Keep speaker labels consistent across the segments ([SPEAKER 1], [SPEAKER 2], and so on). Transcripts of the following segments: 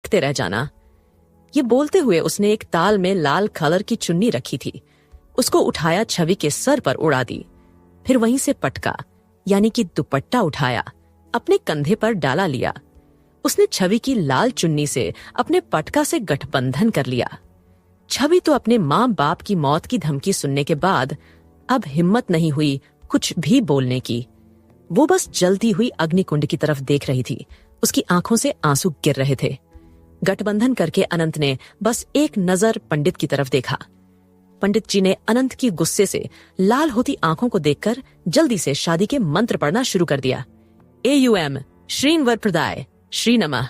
[SPEAKER 1] देखते रह जाना। ये बोलते हुए उसने एक ताल में लाल कलर की चुन्नी रखी थी, उसको उठाया, छवि के सर पर उड़ा दी। फिर वहीं से पटका यानी कि दुपट्टा उठाया, अपने कंधे पर डाला लिया। उसने छवि की लाल चुन्नी से अपने पटका से गठबंधन कर लिया। छवि तो अपने माँ बाप की मौत की धमकी सुनने के बाद अब हिम्मत नहीं हुई कुछ भी बोलने की। वो बस जलती हुई अग्निकुंड की तरफ देख रही थी। उसकी आंखों से आंसू गिर रहे थे। गठबंधन करके अनंत ने बस एक नजर पंडित की तरफ देखा। पंडित जी ने अनंत की गुस्से से लाल होती आंखों को देखकर जल्दी से शादी के मंत्र पढ़ना शुरू कर दिया। एयुएम श्रीन वर प्रदाय श्री नमः,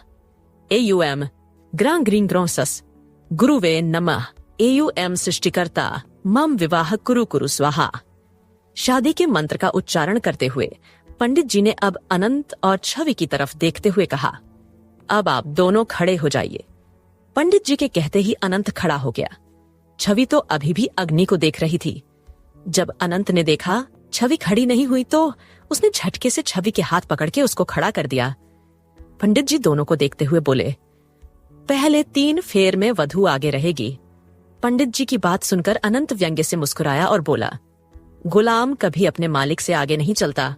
[SPEAKER 1] एयुएम ग्रां ग्रीं ग्रों सस गुरुवे नमः, एयुएम सृष्टिकर्ता मम विवाह कुरु कुरु स्वाहा। शादी के मंत्र का उच्चारण करते हुए पंडित जी ने अब अनंत और छवि की तरफ देखते हुए कहा, अब आप दोनों खड़े हो जाइए। पंडित जी के कहते ही अनंत खड़ा हो गया। छवि तो अभी भी अग्नि को देख रही थी। जब अनंत ने देखा छवि खड़ी नहीं हुई तो उसने झटके से छवि के हाथ पकड़ के उसको खड़ा कर दिया। पंडित जी दोनों को देखते हुए बोले, पहले 3 फेर में वधू आगे रहेगी। पंडित जी की बात सुनकर अनंत व्यंग्य से मुस्कुराया और बोला, गुलाम कभी अपने मालिक से आगे नहीं चलता,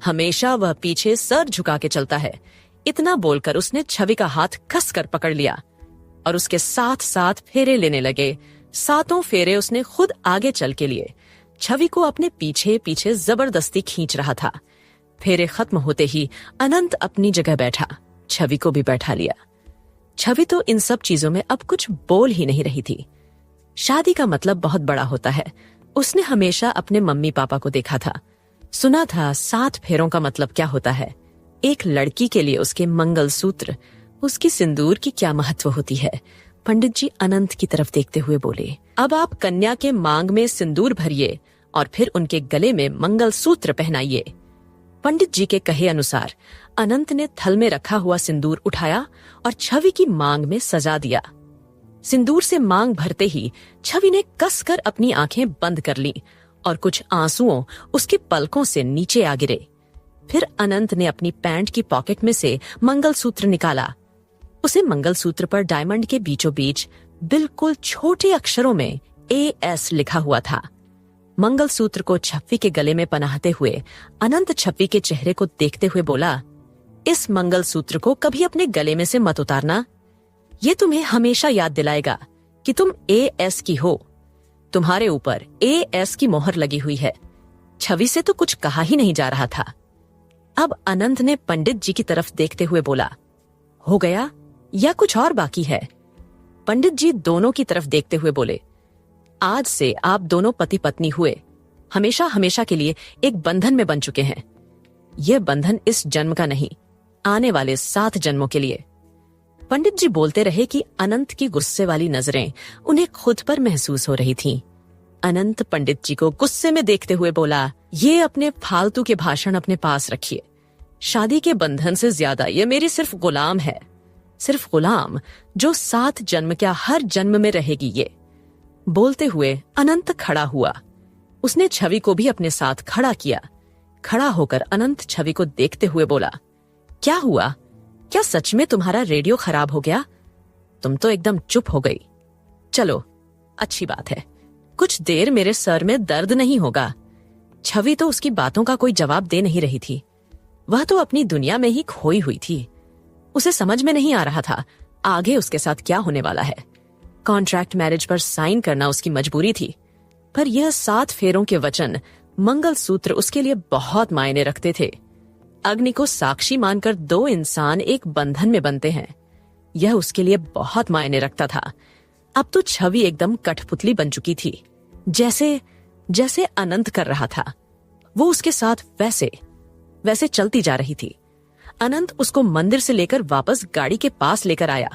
[SPEAKER 1] हमेशा वह पीछे सर झुका के चलता है। इतना बोलकर उसने छवि का हाथ कसकर पकड़ लिया और उसके साथ साथ फेरे लेने लगे। 7 फेरे उसने खुद आगे चल के लिए। छवि को अपने पीछे पीछे जबरदस्ती खींच रहा था। फेरे खत्म होते ही अनंत अपनी जगह बैठा, छवि को भी बैठा लिया। छवि तो इन सब चीजों में अब कुछ बोल ही नहीं रही थी। शादी का मतलब बहुत बड़ा होता है। उसने हमेशा अपने मम्मी पापा को देखा था, सुना था 7 फेरों का मतलब क्या होता है। एक लड़की के लिए उसके मंगलसूत्र, उसकी सिंदूर की क्या महत्व होती है। पंडित जी अनंत की तरफ देखते हुए बोले, अब आप कन्या के मांग में सिंदूर भरिए और फिर उनके गले में मंगलसूत्र पहनाइए। पंडित जी के कहे अनुसार अनंत ने थल में रखा हुआ सिंदूर उठाया और छवि की मांग में सजा दिया। सिंदूर से मांग भरते ही छवि ने कसकर अपनी आंखें बंद कर ली और कुछ आंसुओं उसके पलकों से नीचे आ गिरे। फिर अनंत ने अपनी पैंट की पॉकेट में से मंगलसूत्र निकाला। उसे मंगलसूत्र पर डायमंड के बीचों बीच बिल्कुल छोटे अक्षरों में AS लिखा हुआ था। मंगलसूत्र को छवि के गले में पहनाते हुए अनंत छवि के चेहरे को देखते हुए बोला, इस मंगलसूत्र को कभी अपने गले में से मत उतारना। ये तुम्हें हमेशा याद दिलाएगा कि तुम AS की हो। तुम्हारे ऊपर AS की मोहर लगी हुई है। छवि से तो कुछ कहा ही नहीं जा रहा था। अब अनंत ने पंडित जी की तरफ देखते हुए बोला, हो गया या कुछ और बाकी है? पंडित जी दोनों की तरफ देखते हुए बोले, आज से आप दोनों पति पत्नी हुए, हमेशा हमेशा के लिए एक बंधन में बन चुके हैं। यह बंधन इस जन्म का नहीं, आने वाले 7 जन्मों के लिए। पंडित जी बोलते रहे कि अनंत की गुस्से वाली नजरें उन्हें खुद पर महसूस हो रही थीं। अनंत पंडित जी को गुस्से में देखते हुए बोला, ये अपने फालतू के भाषण अपने पास रखिए। शादी के बंधन से ज्यादा ये मेरी सिर्फ गुलाम है, सिर्फ गुलाम जो 7 जन्म क्या हर जन्म में रहेगी ये। बोलते हुए अनंत खड़ा हुआ। उसने छवि को भी अपने साथ खड़ा किया। खड़ा होकर अनंत छवि को देखते हुए बोला, क्या हुआ? क्या सच में तुम्हारा रेडियो खराब हो गया? तुम तो एकदम चुप हो गई। चलो अच्छी बात है, कुछ देर मेरे सर में दर्द नहीं होगा। छवि तो उसकी बातों का कोई जवाब दे नहीं रही थी। वह तो अपनी दुनिया में ही खोई हुई थी। उसे समझ में नहीं आ रहा था आगे उसके साथ क्या होने वाला है। कॉन्ट्रैक्ट मैरिज पर साइन करना उसकी मजबूरी थी, पर यह 7 फेरों के वचन, मंगलसूत्र उसके लिए बहुत मायने रखते थे। अग्नि को साक्षी मानकर 2 इंसान एक बंधन में बनते हैं, यह उसके लिए बहुत मायने रखता था। अब तो छवि एकदम कठपुतली बन चुकी थी, जैसे अनंत कर रहा था वो उसके साथ वैसे चलती जा रही थी। अनंत उसको मंदिर से लेकर वापस गाड़ी के पास लेकर आया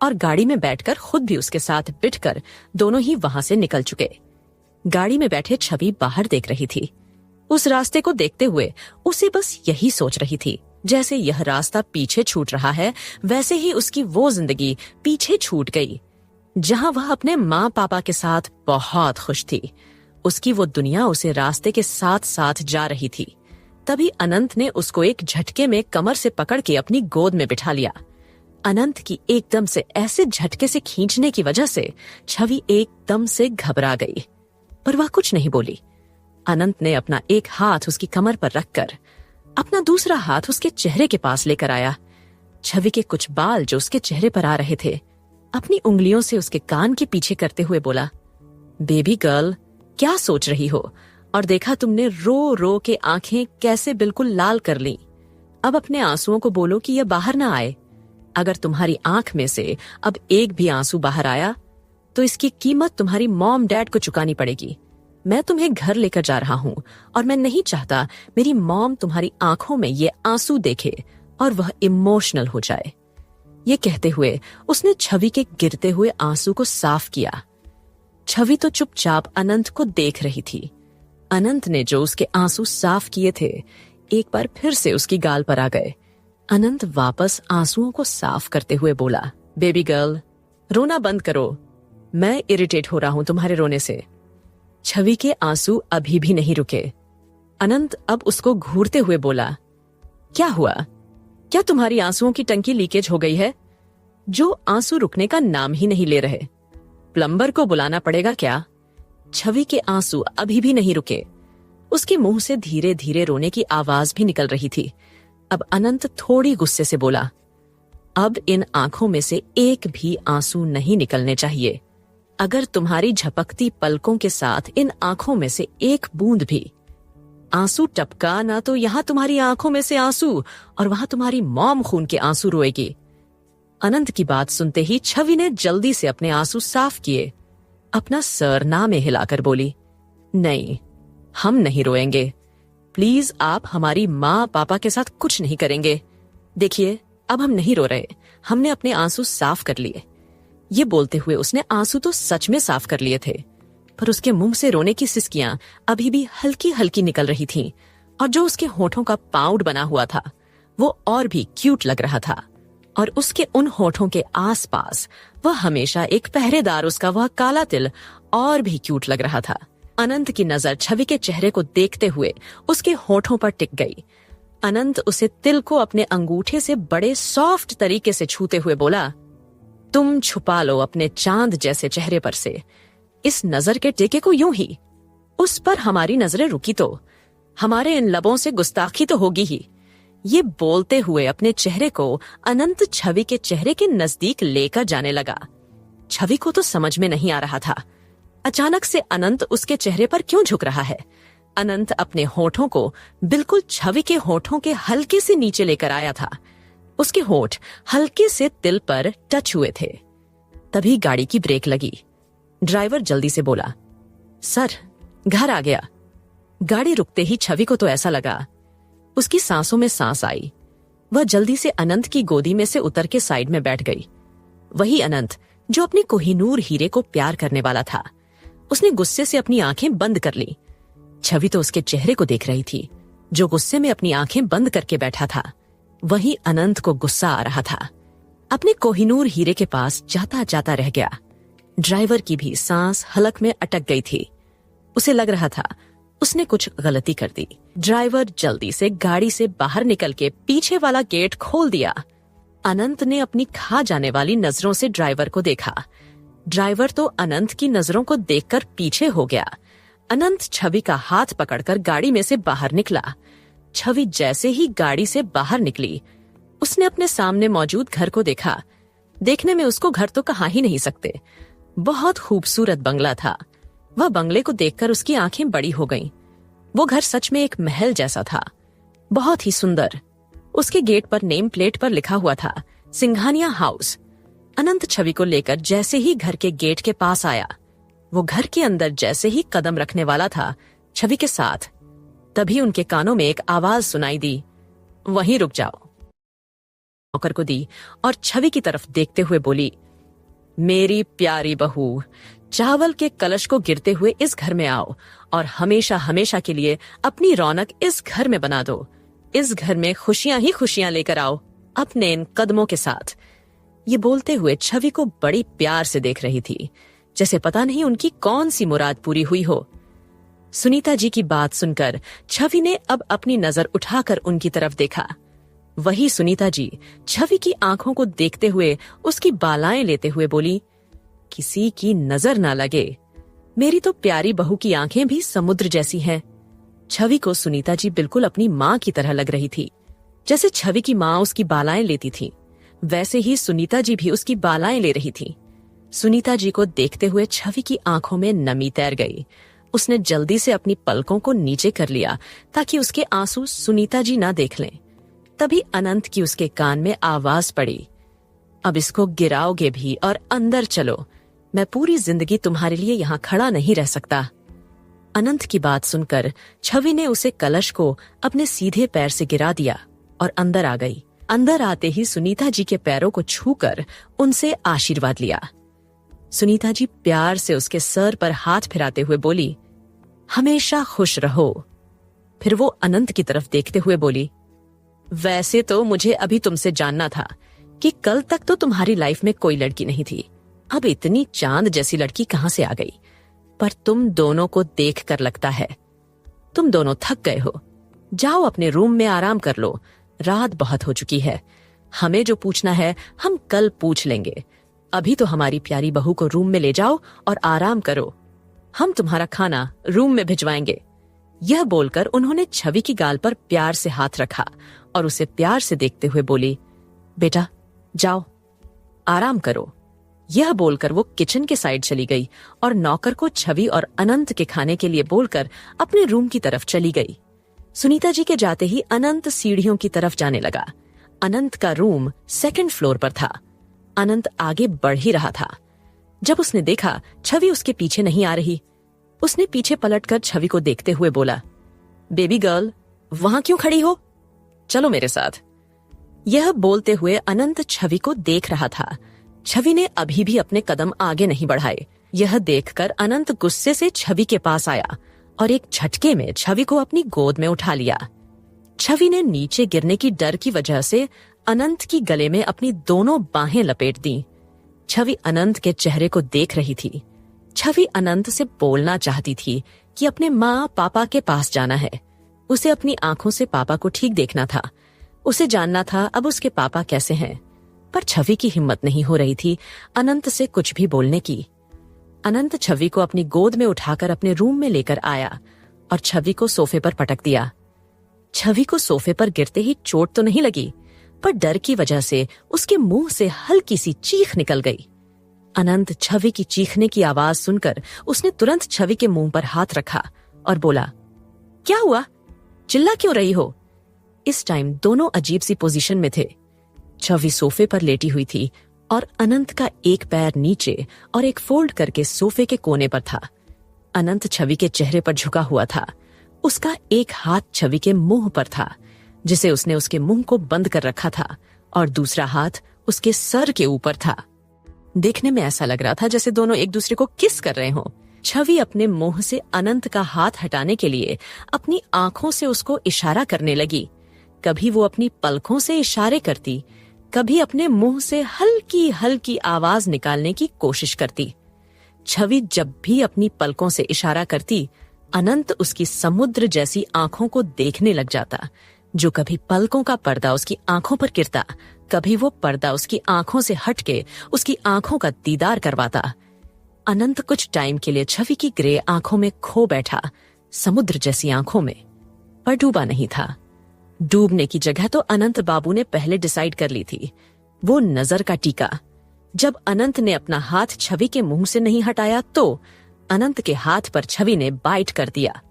[SPEAKER 1] और गाड़ी में बैठकर खुद भी उसके साथ बिठकर दोनों ही वहां से निकल चुके। गाड़ी में बैठे छवि बाहर देख रही थी। उस रास्ते को देखते हुए उसे बस यही सोच रही थी, जैसे यह रास्ता पीछे छूट रहा है वैसे ही उसकी वो जिंदगी पीछे छूट गई जहां वह अपने माँ पापा के साथ बहुत खुश थी। उसकी वो दुनिया उसे रास्ते के साथ साथ जा रही थी। तभी अनंत ने उसको एक झटके में कमर से पकड़ के अपनी गोद में बिठा लिया। अनंत की एकदम से ऐसे झटके से खींचने की वजह से छवि एकदम से घबरा गई, पर वह कुछ नहीं बोली। अनंत ने अपना एक हाथ उसकी कमर पर रखकर अपना दूसरा हाथ उसके चेहरे के पास लेकर आया। छवि के कुछ बाल जो उसके चेहरे पर आ रहे थे अपनी उंगलियों से उसके कान के पीछे करते हुए बोला, बेबी गर्ल, क्या सोच रही हो? और देखा तुमने रो रो के आंखें कैसे बिल्कुल लाल कर ली। अब अपने आंसुओं को बोलो कि यह बाहर ना आए। अगर तुम्हारी आंख में से अब एक भी आंसू बाहर आया तो इसकी कीमत तुम्हारी मॉम डैड को चुकानी पड़ेगी। मैं तुम्हें घर लेकर जा रहा हूँ और मैं नहीं चाहता मेरी मॉम तुम्हारी आंखों में ये आंसू देखे और वह इमोशनल हो जाए। ये कहते हुए उसने छवि के गिरते हुए आंसू को साफ किया। छवि तो चुपचाप अनंत को देख रही थी। अनंत ने जो उसके आंसू साफ किए थे एक बार फिर से उसकी गाल पर आ गए। अनंत वापस आंसुओं को साफ करते हुए बोला, बेबी गर्ल, रोना बंद करो। मैं इरिटेट हो रहा हूं तुम्हारे रोने से। छवि के आंसू अभी भी नहीं रुके। अनंत अब उसको घूरते हुए बोला, क्या हुआ? क्या तुम्हारी आंसुओं की टंकी लीकेज हो गई है? जो आंसू रुकने का नाम ही नहीं ले रहे। प्लम्बर को बुलाना पड़ेगा क्या? छवि के आंसू अभी भी नहीं रुके। उसके मुंह से धीरे धीरे रोने की आवाज भी निकल रही थी। अब अनंत थोड़ी गुस्से से बोला, अब इन आंखों में से एक भी आंसू नहीं निकलने चाहिए। अगर तुम्हारी झपकती पलकों के साथ इन आंखों में से एक बूंद भी आंसू टपका ना तो यहां तुम्हारी आंखों में से आंसू और वहां तुम्हारी मॉम खून के आंसू रोएगी। अनंत की बात सुनते ही छवि ने जल्दी से अपने आंसू साफ किए। अपना सर ना में हिलाकर बोली, नहीं, हम नहीं रोएंगे। प्लीज आप हमारी माँ पापा के साथ कुछ नहीं करेंगे। देखिए, अब हम नहीं रो रहे। हमने अपने आंसू साफ कर लिए। ये बोलते हुए उसने आंसू तो सच में साफ कर लिए थे, पर उसके मुंह से रोने की सिसकियां अभी भी हल्की हल्की निकल रही थीं, और जो उसके होठों का पाउड बना हुआ था वो और भी क्यूट लग रहा था। और उसके उन होठों के आसपास वह हमेशा एक पहरेदार उसका वह काला तिल और भी क्यूट लग रहा था। अनंत की नजर छवि के चेहरे को देखते हुए उसके होठों पर टिक गई। अनंत उसे तिल को अपने अंगूठे से बड़े सॉफ्ट तरीके से छूते हुए बोला, तुम छुपा लो अपने चांद जैसे चेहरे पर से इस नजर के टेके को यूं ही। उस पर हमारी नजरें रुकी तो हमारे इन लबों से गुस्ताखी तो होगी ही। ये बोलते हुए अपने चेहरे को अनंत छवि के चेहरे के नजदीक लेकर जाने लगा। छवि को तो समझ में नहीं आ रहा था अचानक से अनंत उसके चेहरे पर क्यों झुक रहा है। अनंत अपने होठों को बिल्कुल छवि के होठों के हल्के से नीचे लेकर आया था। उसके होठ हल्के से तिल पर टच हुए थे। तभी गाड़ी की ब्रेक लगी। ड्राइवर जल्दी से बोला, सर, घर आ गया। गाड़ी रुकते ही छवि को तो ऐसा लगा उसकी सांसों में सांस आई। वह जल्दी से अनंत की गोदी में से उतर के साइड में बैठ गई। वही अनंत जो अपने कोहिनूर हीरे को प्यार करने वाला था। उसने गुस्से से अपनी आंखें बंद कर ली। छवि तो उसके चेहरे को देख रही थी जो गुस्से में अपनी आंखें बंद करके बैठा था। वही अनंत को गुस्सा आ रहा था। अपने कोहिनूर हीरे के पास जाता जाता रह गया। ड्राइवर की भी सांस हलक में अटक गई थी। उसे लग रहा था उसने कुछ गलती कर दी। ड्राइवर जल्दी से गाड़ी से बाहर निकल के पीछे वाला गेट खोल दिया। अनंत ने अपनी खा जाने वाली नजरों से ड्राइवर को देखा। ड्राइवर तो अनंत की नजरों को देखकर पीछे हो गया। अनंत छवि का हाथ पकड़कर गाड़ी में से बाहर निकला। छवि जैसे ही गाड़ी से बाहर निकली उसने अपने सामने मौजूद घर को देखा। देखने में उसको घर तो कहा ही नहीं सकते। बहुत खूबसूरत बंगला था। वह बंगले को देखकर उसकी आंखें बड़ी हो गईं। वो घर सच में एक महल जैसा था, बहुत ही सुंदर। उसके गेट पर नेम प्लेट पर लिखा हुआ था सिंघानिया हाउस। अनंत छवि को लेकर जैसे ही घर के गेट के पास आया, वो घर के अंदर जैसे ही कदम रखने वाला था छवि के साथ, तभी उनके कानों में एक आवाज सुनाई दी, वहीं रुक जाओ। नौकर को दी और छवि की तरफ देखते हुए बोली, मेरी प्यारी बहू, चावल के कलश को गिरते हुए इस घर में आओ और हमेशा हमेशा के लिए अपनी रौनक इस घर में बना दो। इस घर में खुशियां ही खुशियां लेकर आओ अपने इन कदमों के साथ। ये बोलते हुए छवि को बड़ी प्यार से देख रही थी, जैसे पता नहीं उनकी कौन सी मुराद पूरी हुई हो। सुनीता जी की बात सुनकर छवि ने अब अपनी नजर उठाकर उनकी तरफ देखा। वही सुनीता जी छवि की आंखों को देखते हुए उसकी बालाएं लेते हुए बोली, किसी की नजर ना लगे, मेरी तो प्यारी बहू की आंखें भी समुद्र जैसी हैं। छवि को सुनीता जी बिल्कुल अपनी माँ की तरह लग रही थी। जैसे छवि की माँ उसकी बालाएं लेती थी, वैसे ही सुनीता जी भी उसकी बालाएं ले रही थी। सुनीता जी को देखते हुए छवि की आंखों में नमी तैर गई। उसने जल्दी से अपनी पलकों को नीचे कर लिया ताकि उसके आंसू सुनीता जी ना देख लें। तभी अनंत की उसके कान में आवाज पड़ी, अब इसको गिराओगे भी और अंदर चलो, मैं पूरी जिंदगी तुम्हारे लिए यहाँ खड़ा नहीं रह सकता। अनंत की बात सुनकर छवि ने उसे कलश को अपने सीधे पैर से गिरा दिया और अंदर आ गई। अंदर आते ही सुनीता जी के पैरों को छूकर उनसे आशीर्वाद लिया। सुनीता जी प्यार से उसके सर पर हाथ फिराते हुए बोली, हमेशा खुश रहो। फिर वो अनंत की तरफ देखते हुए बोली, वैसे तो मुझे अभी तुमसे जानना था कि कल तक तो तुम्हारी लाइफ में कोई लड़की नहीं थी, अब इतनी चांद जैसी लड़की कहां से आ गई? पर तुम दोनों को देखकर लगता है तुम दोनों थक गए हो। जाओ अपने रूम में आराम कर लो, रात बहुत हो चुकी है। हमें जो पूछना है हम कल पूछ लेंगे। अभी तो हमारी प्यारी बहू को रूम में ले जाओ और आराम करो। हम तुम्हारा खाना रूम में भिजवाएंगे। यह बोलकर उन्होंने छवि की गाल पर प्यार से हाथ रखा और उसे प्यार से देखते हुए बोली, बेटा जाओ आराम करो। यह बोलकर वो किचन के साइड चली गई और नौकर को छवि और अनंत के खाने के लिए बोलकर अपने रूम की तरफ चली गई। सुनीता जी के जाते ही अनंत सीढ़ियों की तरफ जाने लगा। अनंत का रूम 2nd फ्लोर पर था। अनंत आगे बढ़ ही रहा था जब उसने देखा छवि उसके पीछे नहीं आ रही। उसने पीछे पलटकर छवि को देखते हुए बोला, बेबी गर्ल वहां क्यों खड़ी हो, चलो मेरे साथ। यह बोलते हुए अनंत छवि को देख रहा था। छवि ने अभी भी अपने कदम आगे नहीं बढ़ाए। यह देखकर अनंत गुस्से से छवि के पास आया और एक झटके में छवि को अपनी गोद में उठा लिया। छवि ने नीचे गिरने की डर की वजह से अनंत की गले में अपनी दोनों बाहें लपेट दी। छवि अनंत के चेहरे को देख रही थी। छवि अनंत से बोलना चाहती थी कि अपने माँ पापा के पास जाना है। उसे अपनी आंखों से पापा को ठीक देखना था। उसे जानना था अब उसके पापा कैसे हैं। पर छवि की हिम्मत नहीं हो रही थी अनंत से कुछ भी बोलने की। अनंत छवि को अपनी गोद में उठाकर अपने रूम में लेकर आया और छवि को सोफे पर पटक दिया। छवि को सोफे पर गिरते ही चोट तो नहीं लगी, पर डर की वजह से उसके मुंह से हल्की सी चीख निकल गई। अनंत छवि की चीखने की आवाज सुनकर उसने तुरंत छवि के मुंह पर हाथ रखा और बोला, क्या हुआ, चिल्ला क्यों रही हो? इस टाइम दोनों अजीब सी पोजीशन में थे। छवि सोफे पर लेटी हुई थी और अनंत का एक पैर नीचे और एक फोल्ड करके सोफे के कोने पर था। अनंत छवि के चेहरे पर झुका हुआ था। उसका एक हाथ छवि के मुंह पर था, जिसे उसने उसके मुंह को बंद कर रखा था, और दूसरा हाथ उसके सर के ऊपर था। देखने में ऐसा लग रहा था जैसे दोनों एक दूसरे को किस कर रहे हों। छवि अपने मुंह से अनंत का हाथ हटाने के लिए अपनी आंखों से उसको इशारा करने लगी। कभी वो अपनी पलकों से इशारे करती, कभी अपने मुंह से हल्की हल्की आवाज निकालने की कोशिश करती। छवि जब भी अपनी पलकों से इशारा करती, अनंत उसकी समुद्र जैसी आंखों को देखने लग जाता, जो कभी पलकों का पर्दा उसकी आंखों पर गिरता, कभी वो पर्दा उसकी आंखों से हटके उसकी आंखों का दीदार करवाता। अनंत कुछ टाइम के लिए छवि की ग्रे आंखों में खो बैठा, समुद्र जैसी आंखों में, पर डूबा नहीं था। डूबने की जगह तो अनंत बाबू ने पहले डिसाइड कर ली थी, वो नजर का टीका। जब अनंत ने अपना हाथ छवि के मुंह से नहीं हटाया तो अनंत के हाथ पर छवि ने बाइट कर दिया।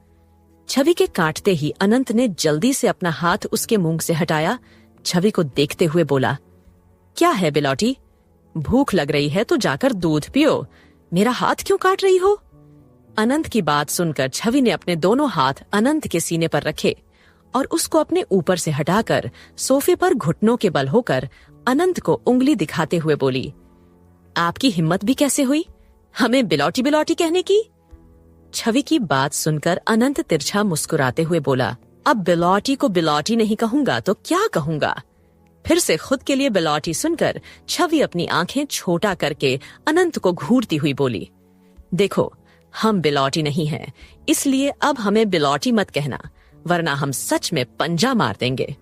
[SPEAKER 1] छवि के काटते ही अनंत ने जल्दी से अपना हाथ उसके मुंह से हटाया। छवि को देखते हुए बोला, क्या है बिलौटी, भूख लग रही है तो जाकर दूध पियो, मेरा हाथ क्यों काट रही हो? अनंत की बात सुनकर छवि ने अपने दोनों हाथ अनंत के सीने पर रखे और उसको अपने ऊपर से हटाकर सोफे पर घुटनों के बल होकर अनंत को उंगली दिखाते हुए बोली, आपकी हिम्मत भी कैसे हुई हमें बिलौटी बिलौटी कहने की? छवि की बात सुनकर अनंत तिरछा मुस्कुराते हुए बोला, अब बिलौटी को बिलौटी नहीं कहूंगा तो क्या कहूंगा? फिर से खुद के लिए बिलौटी सुनकर छवि अपनी आंखें छोटा करके अनंत को घूरती हुई बोली, देखो हम बिलौटी नहीं हैं, इसलिए अब हमें बिलौटी मत कहना, वरना हम सच में पंजा मार देंगे।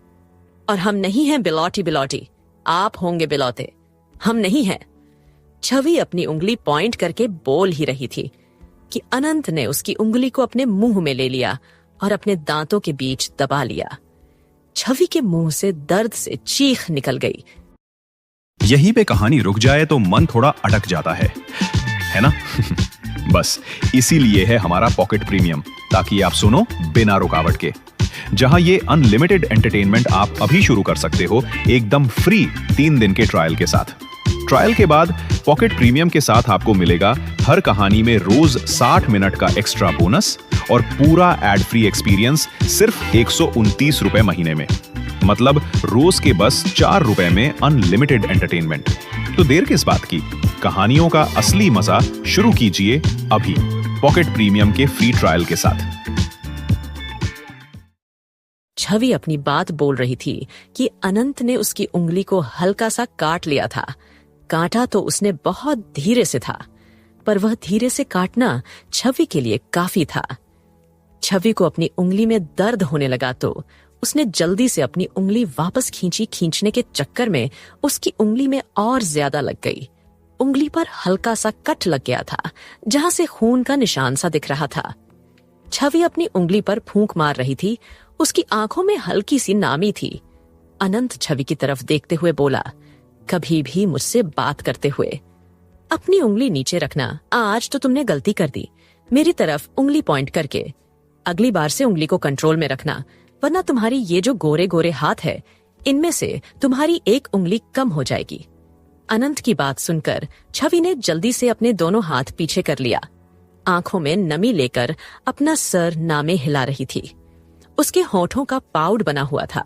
[SPEAKER 1] और हम नहीं हैं बिलौटी बिलौटी, आप होंगे बिलौते, हम नहीं हैं। छवि अपनी उंगली पॉइंट करके बोल ही रही थी कि अनंत ने उसकी उंगली को अपने मुंह में ले लिया और अपने दांतों के बीच दबा लिया। छवि के मुंह से दर्द से चीख निकल गई।
[SPEAKER 2] यहीं पे कहानी रुक जाए तो मन थोड़ा अटक जाता है ना? बस इसीलिए है हमारा पॉकेट प्रीमियम, ताकि आप सुनो बिना रुकावट के। जहां ये अनलिमिटेड एंटरटेनमेंट आप अभी शुरू कर सकते हो एकदम फ्री 3 दिन के ट्रायल के साथ। ट्रायल के बाद पॉकेट प्रीमियम के साथ आपको मिलेगा हर कहानी में रोज 60 मिनट का एक्स्ट्रा बोनस और पूरा एड फ्री एक्सपीरियंस सिर्फ 129 रुपए महीने में। मतलब रोज के बस 4 रुपए में अनलिमिटेड एंटरटेनमेंट। तो देर किस बात की, कहानियों का असली मजा शुरू कीजिए अभी पॉकेट प्रीमियम के फ्री ट्रायल के साथ।
[SPEAKER 1] छवि अपनी बात बोल रही थी कि अनंत ने उसकी उंगली को हल्का सा काट लिया था। काटा तो उसने बहुत धीरे से था, पर वह धीरे से काटना छवि के लिए काफी था। छवि को अपनी उंगली में दर्द होने लगा तो उसने जल्दी से अपनी उंगली वापस खींचने के चक्कर में उसकी उंगली में और ज्यादा लग गई। उंगली पर हल्का सा कट लग गया था, जहां से खून का निशान सा दिख रहा था। छवि अपनी उंगली पर फूंक मार रही थी। उसकी आंखों में हल्की सी नामी थी। अनंत छवि की तरफ देखते हुए बोला, कभी भी मुझसे बात करते हुए अपनी उंगली नीचे रखना। आज तो तुमने गलती कर दी, मेरी तरफ उंगली पॉइंट करके। अगली बार से उंगली को कंट्रोल में रखना, वरना तुम्हारी ये जो गोरे गोरे हाथ है, इनमें से तुम्हारी एक उंगली कम हो जाएगी। अनंत की बात सुनकर छवि ने जल्दी से अपने दोनों हाथ पीछे कर लिया। आंखों में नमी लेकर अपना सर नामे हिला रही थी। उसके होठों का पाउड बना हुआ था,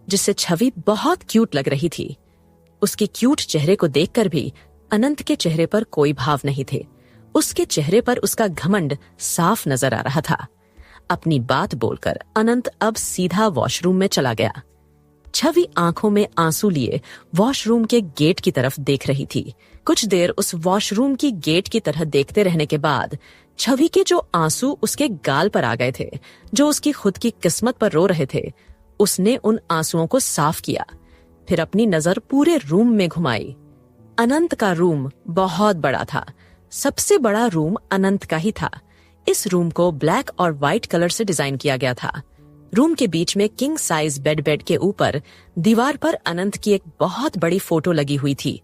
[SPEAKER 1] जिससे छवि बहुत क्यूट लग रही थी। उसके क्यूट चेहरे को देखकर भी अनंत के चेहरे पर कोई भाव नहीं थे। उसके चेहरे पर उसका घमंड साफ नजर आ रहा था। अपनी बात बोलकर अनंत अब सीधा वॉशरूम में चला गया। छवि आंखों में आंसू लिए वॉशरूम के गेट की तरफ देख रही थी। कुछ देर उस वॉशरूम की गेट की तरह देखते रहने के बाद छवि के जो आंसू उसके गाल पर आ गए थे, जो उसकी खुद की किस्मत पर रो रहे थे, उसने उन आंसुओं को साफ किया। फिर अपनी नजर पूरे रूम में घुमाई। अनंत का रूम बहुत बड़ा था। सबसे बड़ा रूम अनंत का ही था। इस रूम को ब्लैक और व्हाइट कलर से डिजाइन किया गया था। रूम के बीच में किंग साइज बेड के ऊपर दीवार पर अनंत की एक बहुत बड़ी फोटो लगी हुई थी।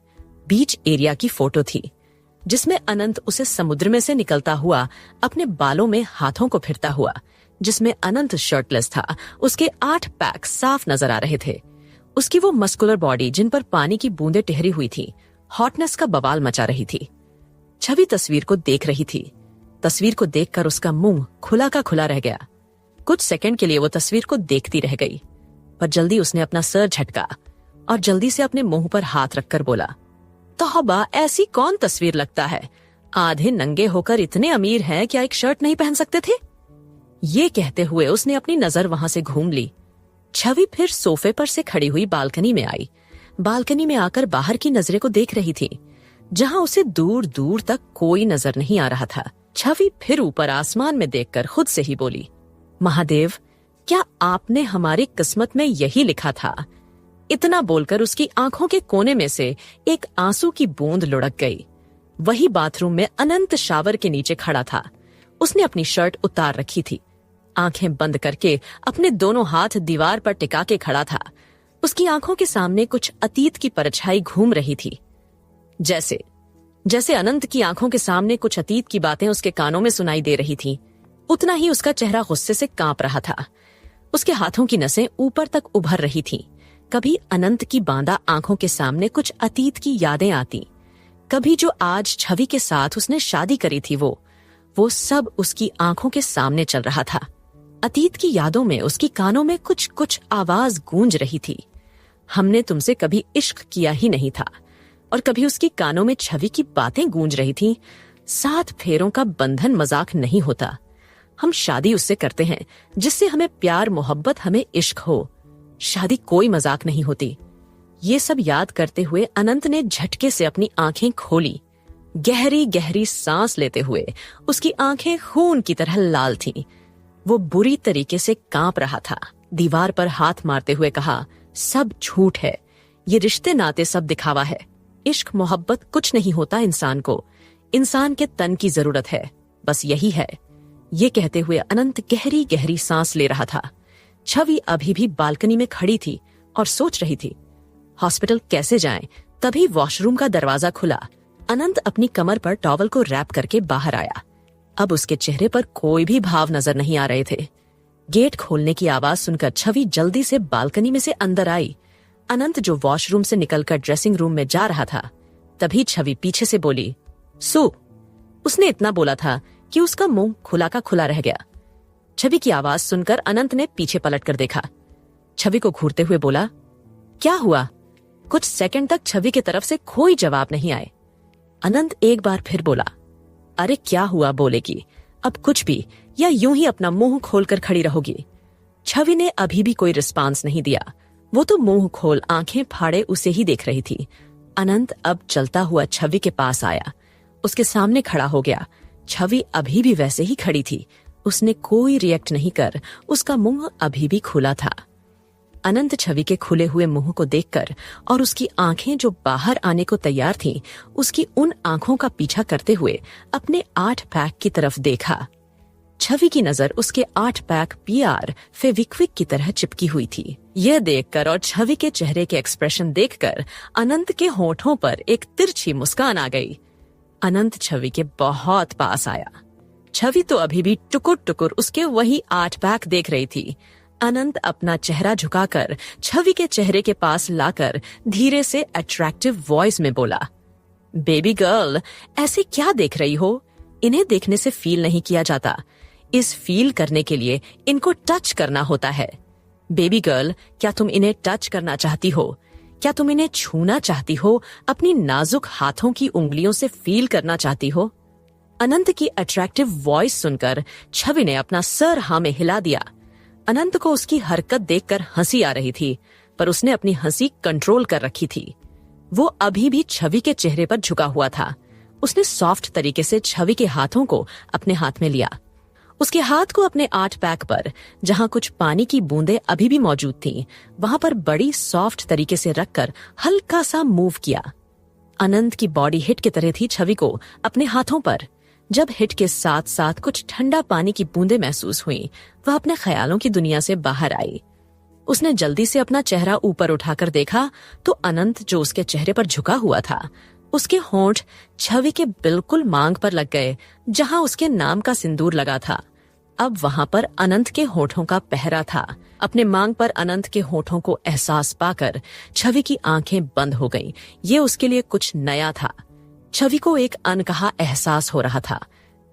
[SPEAKER 1] बीच एरिया की फोटो थी, जिसमें अनंत उसे समुद्र में से निकलता हुआ अपने बालों में हाथों को फिरता हुआ, जिसमें अनंत शर्टलेस था। उसके 8 पैक साफ नजर आ रहे थे। उसकी वो मस्कुलर बॉडी जिन पर पानी की बूंदें ठहरी हुई थी, हॉटनेस का बवाल मचा रही थी। छवि तस्वीर को देख रही थी। तस्वीर को देखकर उसका मुंह खुला का खुला रह गया। कुछ सेकंड के लिए वो तस्वीर को देखती रह गई, पर जल्दी उसने अपना सर झटका और जल्दी से अपने मुंह पर हाथ रखकर बोला, तौबा, ऐसी कौन तस्वीर लगता है? आधे नंगे होकर इतने अमीर हैं, क्या एक शर्ट नहीं पहन सकते थे? ये कहते हुए उसने अपनी नजर वहां से घूम ली। छवि फिर सोफे पर से खड़ी हुई बालकनी में आई। बालकनी में आकर बाहर की नजरें को देख रही थी, जहां उसे दूर दूर तक कोई नजर नहीं आ रहा था। छवि फिर ऊपर आसमान में देखकर खुद से ही बोली, महादेव, क्या आपने हमारी किस्मत में यही लिखा था? इतना बोलकर उसकी आंखों के कोने में से एक आंसू की बूंद लुढ़क गई। वही बाथरूम में अनंत शावर के नीचे खड़ा था। उसने अपनी शर्ट उतार रखी थी। आंखें बंद करके अपने दोनों हाथ दीवार पर टिका के खड़ा था। उसकी आंखों के सामने कुछ अतीत की परछाई घूम रही थी। जैसे अनंत की आंखों के सामने कुछ अतीत की बातें उसके कानों में सुनाई दे रही थी, उतना ही उसका चेहरा गुस्से से कांप रहा था। उसके हाथों की नसें ऊपर तक उभर रही थीं। कभी अनंत की बांदा आंखों के सामने कुछ अतीत की यादें आती, कभी जो आज छवि के साथ उसने शादी करी थी, वो सब उसकी आंखों के सामने चल रहा था। अतीत की यादों में उसकी कानों में कुछ कुछ आवाज गूंज रही थी। हमने तुमसे कभी इश्क किया ही नहीं था। और कभी उसकी कानों में छवि की बातें गूंज रही थीं। 7 फेरों का बंधन मजाक नहीं होता। हम शादी उससे करते हैं जिससे हमें प्यार मोहब्बत, हमें इश्क हो। शादी कोई मजाक नहीं होती। ये सब याद करते हुए अनंत ने झटके से अपनी आंखें खोली। गहरी गहरी सांस लेते हुए उसकी आंखें खून की तरह लाल थीं। वो बुरी तरीके से कांप रहा था। दीवार पर हाथ मारते हुए कहा, सब झूठ है, ये रिश्ते नाते सब दिखावा है। इश्क मोहब्बत कुछ नहीं होता इंसान को, इंसान के तन की जरूरत है, बस यही है। ये कहते हुए अनंत गहरी गहरी सांस ले रहा था। छवि अभी भी बालकनी में खड़ी थी और सोच रही थी हॉस्पिटल कैसे जाएं। तभी वॉशरूम का दरवाजा खुला। अनंत अपनी कमर पर टॉवल को रैप करके बाहर आया। अब उसके चेहरे पर कोई भी भाव नजर नहीं आ रहे थे। गेट खोलने की आवाज सुनकर छवि जल्दी से बालकनी में से अंदर आई। अनंत जो वॉशरूम से निकलकर ड्रेसिंग रूम में जा रहा था, तभी छवि पीछे से बोली, सू। उसने इतना बोला था कि उसका मुंह खुला का खुला रह गया। छवि की आवाज सुनकर अनंत ने पीछे पलटकर देखा। छवि को घूरते हुए बोला, क्या हुआ? कुछ सेकंड तक छवि की तरफ से कोई जवाब नहीं आए। अनंत एक बार फिर बोला, अरे क्या हुआ बोलेगी, अब कुछ भी, या यूं ही अपना मुंह खोलकर खड़ी रहोगी? छवि ने अभी भी कोई रिस्पांस नहीं दिया। वो तो मुंह खोल आंखें फाड़े उसे ही देख रही थी। अनंत अब चलता हुआ छवि के पास आया, उसके सामने खड़ा हो गया। छवि अभी भी वैसे ही खड़ी थी। उसने कोई रिएक्ट नहीं कर उसका मुंह अभी भी खुला था। अनंत छवि के खुले हुए मुंह को देखकर और उसकी आंखें जो बाहर आने को तैयार थीं, उसकी उन आंखों का पीछा करते हुए अपने 8 पैक की तरफ देखा। छवि की नजर उसके 8 पैक PR फेविक्विक की तरह चिपकी हुई थी। यह देखकर और छवि के चेहरे के एक्सप्रेशन देखकर अनंत के होठों पर एक तिरछी मुस्कान आ गई। अनंत छवि के बहुत पास आया। छवि तो अभी भी टुकुर टुकुर उसके वही 8 पैक देख रही थी। अनंत अपना चेहरा झुकाकर छवि के चेहरे के पास लाकर धीरे से अट्रैक्टिव वॉइस में बोला, बेबी गर्ल, ऐसे क्या देख रही हो? इन्हें देखने से फील नहीं किया जाता, इस फील करने के लिए इनको टच करना होता है। बेबी गर्ल, क्या तुम इन्हें टच करना चाहती हो? क्या तुम इन्हें छूना चाहती हो? अपनी नाजुक हाथों की उंगलियों से फील करना चाहती हो? अनंत की अट्रैक्टिव वॉइस सुनकर छवि ने अपना सर हाँ में हिला दिया। अनंत को उसकी हरकत देखकर हंसी आ रही थी, पर उसने अपनी हंसी कंट्रोल कर रखी थी। वो अभी भी छवि के चेहरे पर झुका हुआ था। उसने सॉफ्ट तरीके से छवि के हाथों को अपने हाथ में लिया। उसके हाथ को अपने 8 पैक पर, जहां कुछ पानी की बूंदें अभी भी मौजूद थीं, वहां पर बड़ी सॉफ्ट तरीके से रखकर हल्का सा मूव किया। अनंत की बॉडी हिट की तरह थी छवि को अपने हाथों पर। जब हिट के साथ साथ कुछ ठंडा पानी की बूंदें महसूस हुई, वह अपने ख्यालों की दुनिया से बाहर आई। उसने जल्दी से अपना चेहरा ऊपर उठाकर देखा तो अनंत जो उसके चेहरे पर झुका हुआ था, उसके होंठ छवि के बिल्कुल मांग पर लग गए, जहां उसके नाम का सिंदूर लगा था। अब वहां पर अनंत के होठों का पहरा था। अपने मांग पर अनंत के होठों को एहसास पाकर छवि की आंखें बंद हो गईं। ये उसके लिए कुछ नया था। छवि को एक अनकहा एहसास हो रहा था।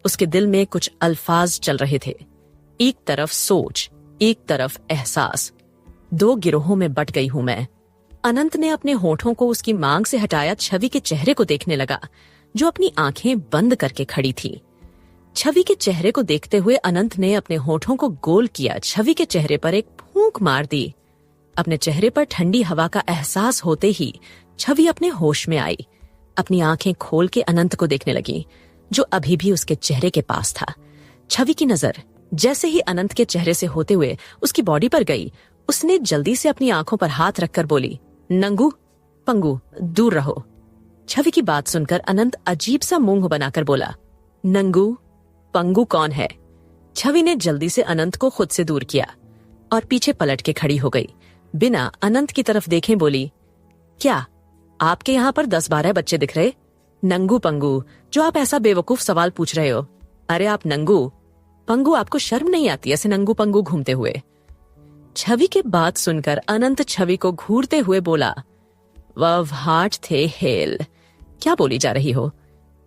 [SPEAKER 1] उसके दिल में कुछ अल्फाज चल रहे थे, एक तरफ सोच, एक तरफ एहसास। 2 गिरोहों में बट गई हूं मैं। अनंत ने अपने होठों को उसकी मांग से हटाया, छवि के चेहरे को देखने लगा, जो अपनी आंखें बंद करके खड़ी थी। छवि के चेहरे को देखते हुए अनंत ने अपने होठों को गोल किया, छवि के चेहरे पर एक फूंक मार दी। अपने चेहरे पर ठंडी हवा का एहसास होते ही छवि अपने होश में आई। अपनी आंखें खोल के अनंत को देखने लगी, जो अभी भी उसके चेहरे के पास था। छवि की नजर जैसे ही अनंत के चेहरे से होते हुए उसकी बॉडी पर गई, उसने जल्दी से अपनी आंखों पर हाथ रखकर बोली, नंगू पंगू, दूर रहो। छवि की बात सुनकर अनंत अजीब सा मुंह बनाकर बोला, नंगू पंगू कौन है? छवि ने जल्दी से अनंत को खुद से दूर किया और पीछे पलट के खड़ी हो गई। बिना अनंत की तरफ देखे बोली, क्या आपके यहाँ पर 10-12 बच्चे दिख रहे? नंगू पंगू, जो आप ऐसा बेवकूफ सवाल पूछ रहे हो? अरे आप नंगू पंगू, आपको शर्म नहीं आती ऐसे नंगू पंगू घूमते हुए? छवि के बात सुनकर अनंत छवि को घूरते हुए बोला, वह हार्ट थे हेल, क्या बोली जा रही हो?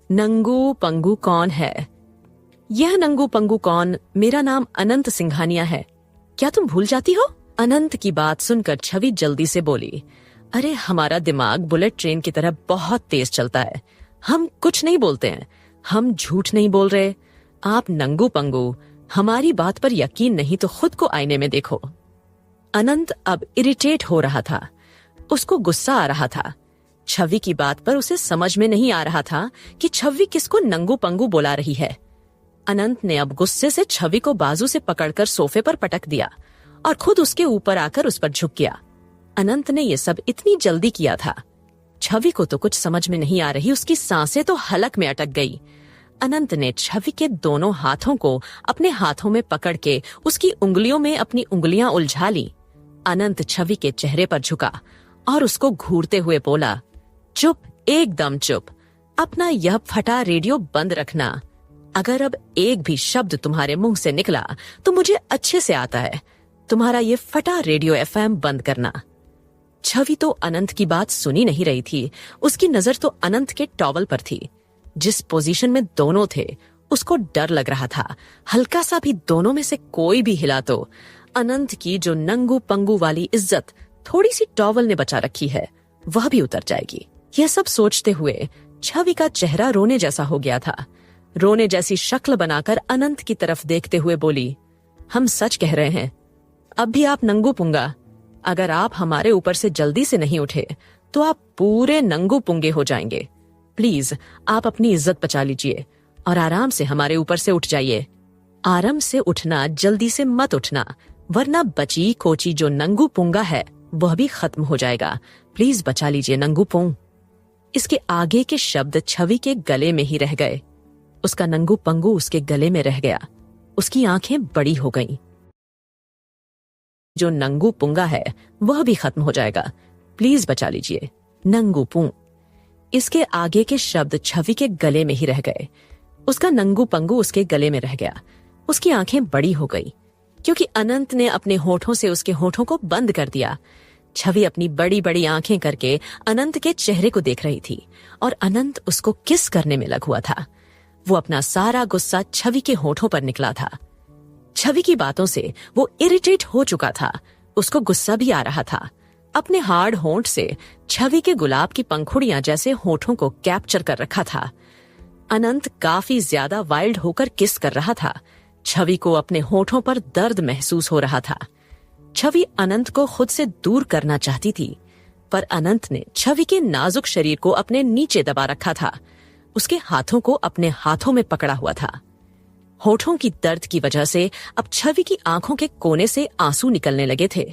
[SPEAKER 1] नंगू पंगू कौन है? यह नंगू पंगू कौन? मेरा नाम अनंत सिंघानिया है, क्या तुम भूल जाती हो? अनंत की बात सुनकर छवि जल्दी से बोली, अरे हमारा दिमाग बुलेट ट्रेन की तरह बहुत तेज चलता है, हम कुछ नहीं बोलते हैं, हम झूठ नहीं बोल रहे। आप नंगू पंगू, हमारी बात पर यकीन नहीं तो खुद को आईने में देखो। अनंत अब इरिटेट हो रहा था, उसको गुस्सा आ रहा था। छवि की बात पर उसे समझ में नहीं आ रहा था कि छवि किसको नंगू पंगू बुला रही है। अनंत ने अब गुस्से से छवि को बाजू से पकड़कर सोफे पर पटक दिया और खुद उसके ऊपर आकर उस पर झुक गया। अनंत ने ये सब इतनी जल्दी किया था। छवि को तो कुछ समझ में नहीं आ रही, उसकी सांसें तो हलक में अटक गई। अनंत ने छवि के दोनों हाथों को अपने हाथों में पकड़ के उसकी उंगलियों में अपनी उंगलियां उलझा ली। अनंत छवि के चेहरे पर झुका और उसको घूरते हुए बोला, चुप, एकदम चुप। अपना यह फटा रेडियो बंद रखना। अगर अब एक भी शब्द तुम्हारे मुंह से निकला तो मुझे अच्छे से आता है। तुम्हारा ये फटा रेडियो एफएम बंद करना। छवि तो अनंत की बात सुनी नहीं रही थी। उसकी नजर तो अनंत के टॉवल पर थी। जिस पोजीशन में दोनों थे उसको डर लग रहा था। हल्का सा भी दोनों में से कोई भी हिला तो अनंत की जो नंगू पंगू वाली इज्जत थोड़ी सी टॉवल ने बचा रखी है वह भी उतर जाएगी। यह सब सोचते हुए छवि का चेहरा रोने जैसा हो गया था। रोने जैसी शक्ल बनाकर अनंत की तरफ देखते हुए बोली, हम सच कह रहे हैं, अब भी आप नंगू पुंगा। अगर आप हमारे ऊपर से जल्दी से नहीं उठे तो आप पूरे नंगू पुंगे हो जाएंगे। प्लीज आप अपनी इज्जत बचा लीजिए और आराम से हमारे ऊपर से उठ जाइए। आराम से उठना, जल्दी से मत उठना, वरना बची कोची जो नंगू पुंगा है वह भी खत्म हो जाएगा। प्लीज बचा लीजिए नंगू पुंग। इसके आगे के शब्द छवि के गले में ही रह गए। उसका नंगू पंगू उसके गले में रह गया। उसकी आंखें बड़ी हो गईं। जो नंगू पुंगा है वह भी खत्म हो जाएगा। प्लीज बचा लीजिए नंगू पुंग। इसके आगे के शब्द छवि के गले में ही रह गए। उसका नंगू पंगू उसके गले में रह गया। उसकी आंखें बड़ी हो गई क्योंकि अनंत ने अपने होठों से उसके होठों को बंद कर दिया। छवि अपनी बड़ी बड़ी आंखें करके अनंत के चेहरे को देख रही थी और अनंत उसको किस करने में लगा हुआ था। वो अपना सारा गुस्सा छवि के होठों पर निकला था। छवि की बातों से वो इरिटेट हो चुका था। उसको गुस्सा भी आ रहा था। अपने हार्ड होंठ से छवि के गुलाब की पंखुड़ियां जैसे होठों को कैप्चर कर रखा था। अनंत काफी ज्यादा वाइल्ड होकर किस कर रहा था। छवि को अपने होठों पर दर्द महसूस हो रहा था। छवि अनंत को खुद से दूर करना चाहती थी, पर अनंत ने छवि के नाजुक शरीर को अपने नीचे दबा रखा था। उसके हाथों को अपने हाथों में पकड़ा हुआ था। होठों की दर्द की वजह से अब छवि की आंखों के कोने से आंसू निकलने लगे थे।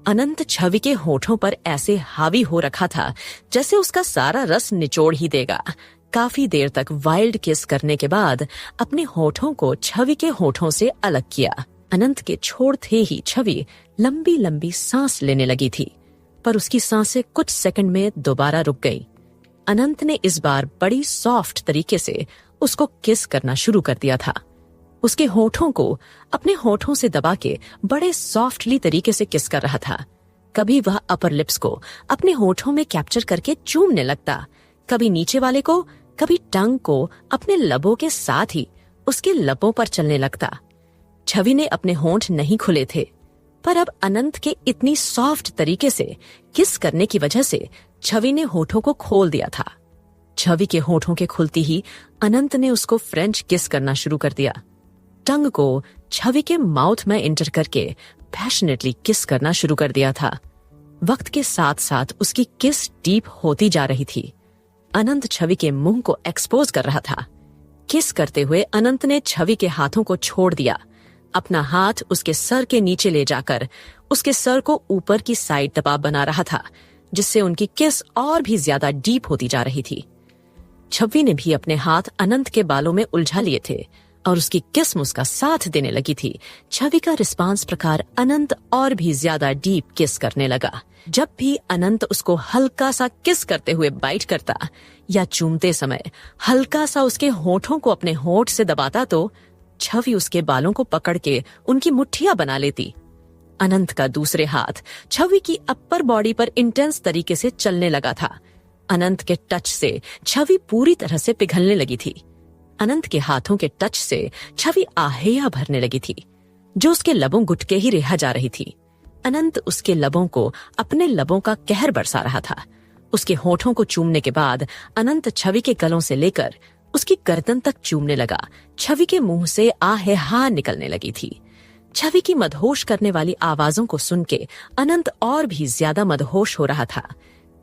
[SPEAKER 1] अनंत छवि के होठों पर ऐसे हावी हो रखा था जैसे उसका सारा रस निचोड़ ही देगा। काफी देर तक वाइल्ड किस करने के बाद अपने होठों को छवि के होठों से अलग किया। अनंत के छोड़ते ही छवि लंबी लंबी सांस लेने लगी थी, पर उसकी सांसें कुछ सेकंड में दोबारा रुक गई। अनंत ने इस बार बड़ी सॉफ्ट तरीके से उसको किस करना शुरू कर दिया था। उसके होठों को अपने होठों से दबा के बड़े सॉफ्टली तरीके से किस कर रहा था। कभी वह अपर लिप्स को अपने होठों में कैप्चर करके चूमने लगता, कभी नीचे वाले को, कभी टंग को अपने लबों के साथ ही उसके लबों पर चलने लगता। छवि ने अपने होंठ नहीं खुले थे, पर अब अनंत के इतनी सॉफ्ट तरीके से किस करने की वजह से छवि ने होठों को खोल दिया था। छवि के होठों के खुलती ही अनंत ने उसको फ्रेंच किस करना शुरू कर दिया। टंग को छवि के माउथ में एंटर करके पैशनेटली किस करना शुरू कर दिया था। वक्त के साथ साथ उसकी किस डीप होती जा रही थी। अनंत छवि के मुंह को एक्सपोज कर रहा था। किस करते हुए अनंत ने छवि के हाथों को छोड़ दिया। अपना हाथ उसके सर के नीचे ले जाकर उसके सर को ऊपर की साइड दबाव बना रहा था, जिससे उनकी किस और भी ज्यादा डीप होती जा रही थी। छवि ने भी अपने हाथ अनंत के बालों में उलझा लिए थे और उसकी किस्म उसका साथ देने लगी थी। छवि का रिस्पांस प्रकार अनंत और भी ज्यादा डीप किस करने लगा। जब भी अनंत उसको हल्का सा किस करते हुए बाइट करता या चूमते समय हल्का सा उसके होठों को अपने होठ से दबाता तो छवि उसके बालों को पकड़ के उनकी मुट्ठियां बना लेती। अनंत का दूसरे हाथ छवि की अपर बॉडी पर इंटेंस तरीके से चलने लगा था। अनंत के टच से छवि पूरी तरह से पिघलने लगी थी। अनंत के हाथों के टच से छवि आहेया भरने लगी थी, जो उसके लबों गुटके ही रह जा रही थी। अनंत उसके लबों को अपने लबों का कहर बरसा रहा था। उसके होठों को चूमने के बाद अनंत छवि के गलों से लेकर उसकी गर्दन तक चूमने लगा। छवि के मुंह से आहे हा निकलने लगी थी। छवि की मदहोश करने वाली आवाजों को सुन के अनंत और भी ज्यादा मदहोश हो रहा था,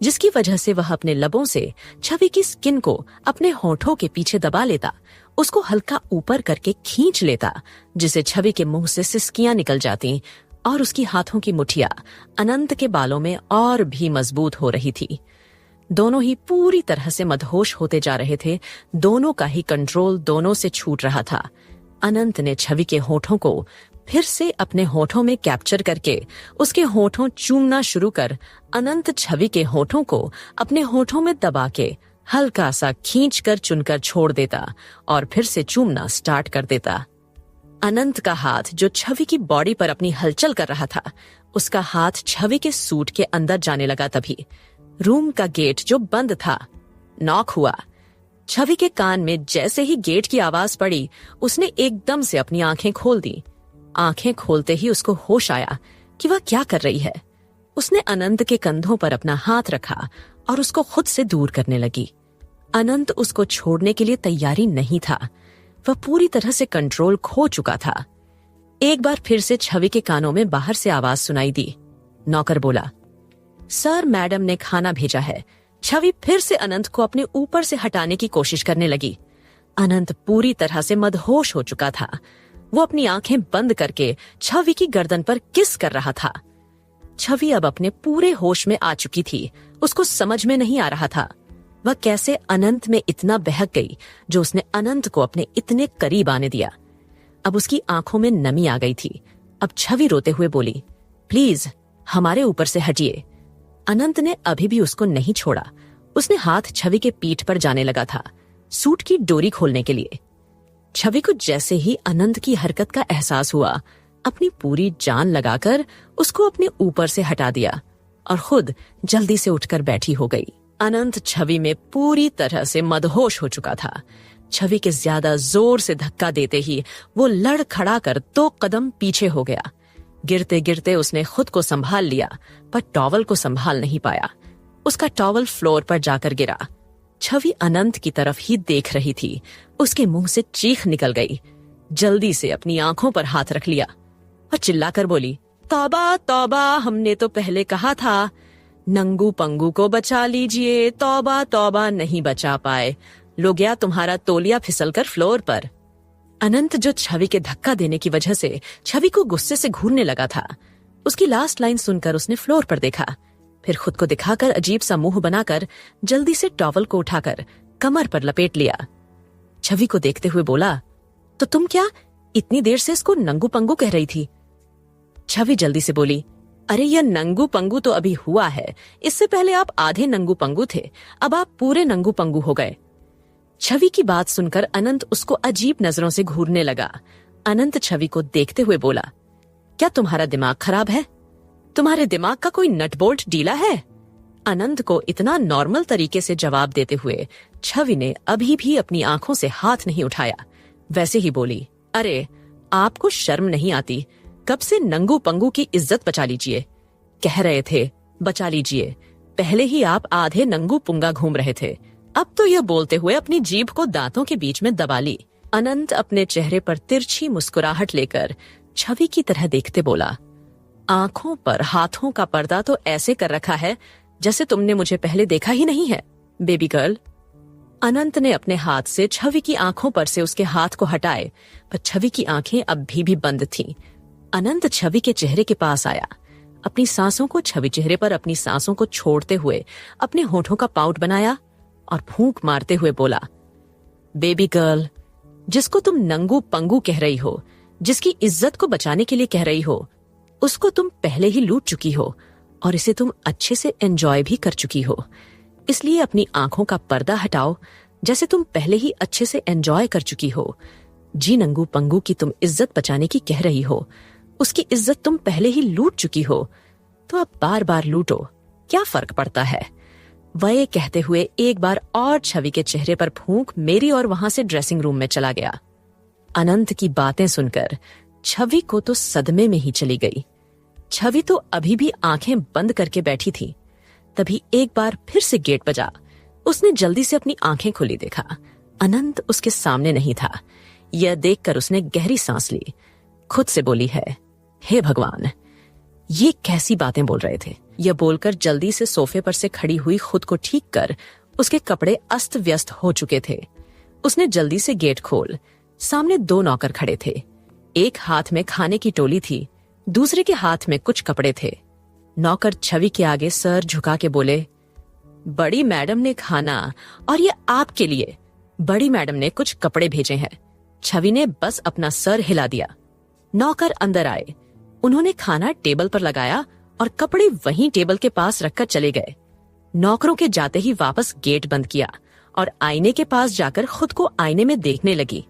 [SPEAKER 1] जिसकी वजह से वह अपने लबों से छवि की स्किन को अपने होठों के पीछे दबा लेता, उसको हल्का ऊपर करके खींच लेता, जिससे छवि के मुंह से सिसकियां निकल जाती और उसकी हाथों की मुठिया अनंत के बालों में और भी मजबूत हो रही थी। दोनों ही पूरी तरह से मदहोश होते जा रहे थे। दोनों का ही कंट्रोल दोनों से छूट रहा था। अनंत ने छवि के होठों को फिर से अपने होठों में कैप्चर करके उसके होठों चूमना शुरू कर अनंत छवि के होठों को अपने होठों में दबा के हल्का सा खींचकर चुनकर छोड़ देता और फिर से चूमना स्टार्ट कर देता। अनंत का हाथ जो छवि की बॉडी पर अपनी हलचल कर रहा था, उसका हाथ छवि के सूट के अंदर जाने लगा। तभी रूम का गेट जो बंद था नॉक हुआ। छवि के कान में जैसे ही गेट की आवाज पड़ी, उसने एकदम से अपनी आंखें खोल दी। आंखें खोलते ही उसको होश आया कि वह क्या कर रही है। उसने अनंत के कंधों पर अपना हाथ रखा और उसको खुद से दूर करने लगी। अनंत उसको छोड़ने के लिए तैयारी नहीं था। वह पूरी तरह से कंट्रोल खो चुका था। एक बार फिर से छवि के कानों में बाहर से आवाज सुनाई दी। नौकर बोला, सर मैडम ने खाना भेजा है। छवि फिर से अनंत को अपने ऊपर से हटाने की कोशिश करने लगी। अनंत पूरी तरह से मदहोश हो चुका था। वो अपनी आंखें बंद करके छवि की गर्दन पर किस कर रहा था। छवि अब अपने पूरे होश में आ चुकी थी। उसको समझ में नहीं आ रहा था वह कैसे अनंत में इतना बहक गई जो उसने अनंत को अपने इतने करीब आने दिया। अब उसकी आंखों में नमी आ गई थी। अब छवि रोते हुए बोली, प्लीज हमारे ऊपर से हटिए। अनंत ने अभी भी उसको नहीं छोड़ा। उसने हाथ छवि के पीठ पर जाने लगा था, सूट की डोरी खोलने के लिए। छवि को जैसे ही अनंत की हरकत का एहसास हुआ, अपनी पूरी जान लगाकर उसको अपने ऊपर से हटा दिया और खुद जल्दी से उठकर बैठी हो गई। अनंत छवि में पूरी तरह से मदहोश हो चुका था। छवि के ज्यादा जोर से धक्का देते ही वो लड़ खड़ा कर 2 कदम पीछे हो गया। गिरते गिरते उसने खुद को संभाल लिया, पर टॉवल को संभाल नहीं पाया। उसका टॉवल फ्लोर पर जाकर गिरा। छवि अनंत की तरफ ही देख रही थी। उसके मुंह से चीख निकल गई। जल्दी से अपनी आंखों पर हाथ रख लिया और चिल्लाकर बोली, तौबा तौबा, हमने तो पहले कहा था नंगू पंगू को बचा लीजिए। तौबा तौबा, नहीं बचा पाए। लो गया तुम्हारा तौलिया फिसलकर फ्लोर पर। अनंत जो छवि के धक्का देने की वजह से छवि को गुस्से से घूरने लगा था, उसकी लास्ट लाइन सुनकर उसने फ्लोर पर देखा। फिर खुद को दिखाकर अजीब सा मुंह बनाकर जल्दी से टॉवल को उठाकर कमर पर लपेट लिया। छवि को देखते हुए बोला, तो तुम क्या इतनी देर से इसको नंगू पंगू कह रही थी? छवि जल्दी से बोली, अरे यह नंगू पंगू तो अभी हुआ है। इससे पहले आप आधे नंगू पंगू थे, अब आप पूरे नंगू पंगू हो गए। छवि की बात सुनकर अनंत उसको अजीब नजरों से घूरने लगा। अनंत छवि को देखते हुए बोला, क्या तुम्हारा दिमाग खराब है? तुम्हारे दिमाग का कोई नट बोल्ट ढीला है? अनंत को इतना नॉर्मल तरीके से जवाब देते हुए छवि ने अभी भी अपनी आंखों से हाथ नहीं उठाया। वैसे ही बोली, अरे आपको शर्म नहीं आती? कब से नंगू पंगू की इज्जत बचा लीजिए कह रहे थे? बचा लीजिए। पहले ही आप आधे नंगू पुंगा घूम रहे थे, अब तो यह बोलते हुए अपनी जीभ को दांतों के बीच में दबा ली। अनंत अपने चेहरे पर तिरछी मुस्कुराहट लेकर छवि की तरह देखते बोला, आंखों पर हाथों का पर्दा तो ऐसे कर रखा है जैसे तुमने मुझे पहले देखा ही नहीं है, बेबी गर्ल। अनंत ने अपने हाथ से छवि की आंखों पर से उसके हाथ को हटाए, पर छवि की आंखें अब भी बंद थीं। अनंत छवि के चेहरे के पास आया, अपनी सांसों को छवि चेहरे पर अपनी सांसों को छोड़ते हुए अपने होठों का पाउट बनाया और फूंक मारते हुए बोला, बेबी गर्ल, जिसको तुम नंगू पंगू कह रही हो, जिसकी इज्जत को बचाने के लिए कह रही हो, उसको तुम पहले ही लूट चुकी हो और इसे तुम अच्छे से एंजॉय भी कर चुकी हो। इसलिए अपनी आंखों का पर्दा हटाओ, जैसे तुम पहले ही अच्छे से एंजॉय कर चुकी हो। जी नंगू पंगू की तुम इज्जत बचाने की कह रही हो, उसकी इज्जत तुम पहले ही लूट चुकी हो, तो अब बार बार लूटो, क्या फर्क पड़ता है? वह ये कहते हुए एक बार और छवि के चेहरे पर फूंक मेरी और वहां से ड्रेसिंग रूम में चला गया। अनंत की बातें सुनकर छवि को तो सदमे में ही चली गई। छवि तो अभी भी आंखें बंद करके बैठी थी। तभी एक बार फिर से गेट बजा। उसने जल्दी से अपनी आंखें खोली, देखा अनंत उसके सामने नहीं था। यह देखकर उसने गहरी सांस ली। खुद से बोली है, हे भगवान, ये कैसी बातें बोल रहे थे? यह बोलकर जल्दी से सोफे पर से खड़ी हुई खुद को ठीक कर, उसके कपड़े अस्त व्यस्त हो चुके थे। उसने जल्दी से गेट खोल। सामने 2 नौकर खड़े थे। एक हाथ में खाने की टोली थी, दूसरे के हाथ में कुछ कपड़े थे। नौकर छवि के आगे सर झुका के बोले, बड़ी मैडम ने खाना और ये आपके लिए। बड़ी मैडम ने कुछ कपड़े भेजे हैं। छवि ने बस अपना सर हिला दिया। नौकर अंदर आए। उन्होंने खाना टेबल पर लगाया और कपड़े वहीं टेबल के पास रखकर चले गए। नौकरों के जाते ही वापस गेट बंद किया और आईने के पास जाकर खुद को आईने में देखने लगी।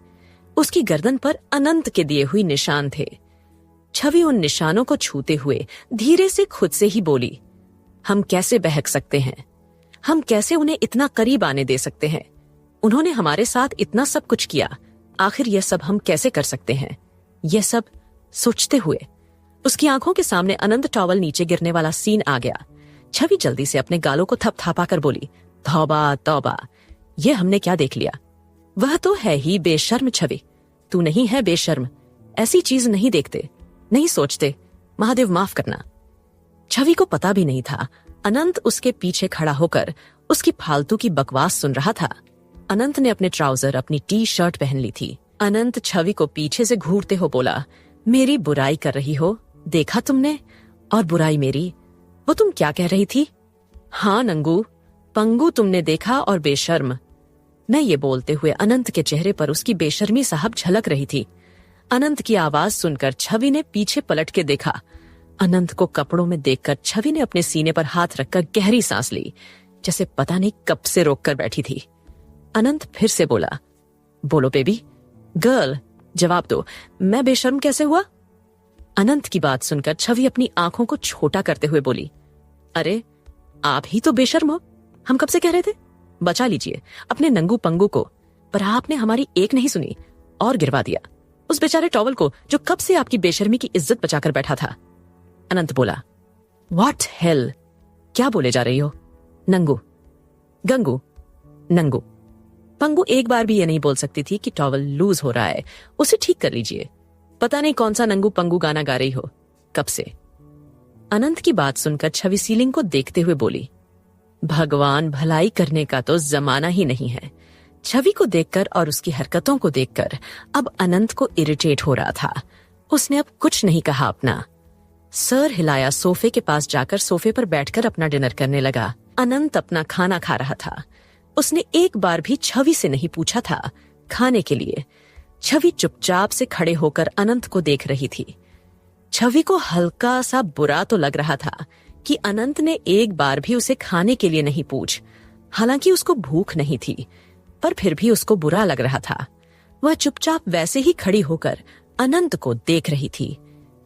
[SPEAKER 1] उसकी गर्दन पर अनंत के दिए हुए निशान थे। छवि उन निशानों को छूते हुए धीरे से खुद से ही बोली, हम कैसे बहक सकते हैं? हम कैसे उन्हें इतना करीब आने दे सकते हैं? उन्होंने हमारे साथ इतना सब कुछ किया, आखिर यह सब हम कैसे कर सकते हैं? यह सब सोचते हुए उसकी आंखों के सामने अनंत टॉवल नीचे गिरने वाला सीन आ गया। छवि जल्दी से अपने गालों को थपथपा कर बोली, तौबा तौबा, ये हमने क्या देख लिया? वह तो है ही बेशर्म छवि। तू नहीं है बेशर्म। ऐसी चीज नहीं देखते, नहीं सोचते। महादेव माफ करना। छवि को पता भी नहीं था अनंत उसके पीछे खड़ा होकर उसकी फालतू की बकवास सुन रहा था। अनंत ने अपने ट्राउजर, अपनी टी शर्ट पहन ली थी। अनंत छवि को पीछे से घूरते हो बोला, मेरी बुराई कर रही हो? देखा तुमने? और बुराई मेरी? वो तुम क्या कह रही थी? हाँ नंगू, पंगू तुमने देखा और बेशर्म। मैं ये बोलते हुए अनंत के चेहरे पर उसकी बेशर्मी साहब झलक रही थी। अनंत की आवाज सुनकर छवि ने पीछे पलट के देखा। अनंत को कपड़ों में देखकर छवि ने अपने सीने पर हाथ रखकर गहरी सांस ली, जैसे पता नहीं कब से रोक कर बैठी थी। अनंत फिर से बोला, बोलो बेबी गर्ल, जवाब दो, मैं बेशर्म कैसे हुआ? अनंत की बात सुनकर छवि अपनी आंखों को छोटा करते हुए बोली, अरे आप ही तो बेशर्म हो। हम कब से कह रहे थे? बचा लीजिए अपने नंगू पंगू को, पर आपने हमारी एक नहीं सुनी और गिरवा दिया उस बेचारे टॉवल को जो कब से आपकी बेशर्मी की इज्जत बचाकर बैठा था। अनंत बोला, व्हाट हेल, क्या बोले जा रही हो? नंगू, गंगू, नंगू। पंगू एक बार भी ये नहीं बोल सकती थी कि टॉवल लूज हो रहा है, उसे ठीक कर लीजिए। पता नहीं कौन सा नंगू पंगू गाना गा रही हो कब से। अनंत की बात सुनकर छवि सीलिंग को देखते हुए बोली, भगवान भलाई करने का तो जमाना ही नहीं है। छवि को देखकर और उसकी हरकतों को देखकर अब अनंत को इरिटेट हो रहा था। उसने अब कुछ नहीं कहा। अपना सर हिलाया, सोफे के पास जाकर सोफे पर बैठकर अपना डिनर करने लगा। अनंत अपना खाना खा रहा था। उसने एक बार भी छवि से नहीं पूछा था खाने के लिए। छवि चुपचाप से खड़े होकर अनंत को देख रही थी। छवि को हल्का सा बुरा तो लग रहा था कि अनंत ने एक बार भी उसे खाने के लिए नहीं पूछ। हालांकि उसको भूख नहीं थी, पर फिर भी उसको बुरा लग रहा था। वह चुपचाप वैसे ही खड़ी होकर अनंत को देख रही थी।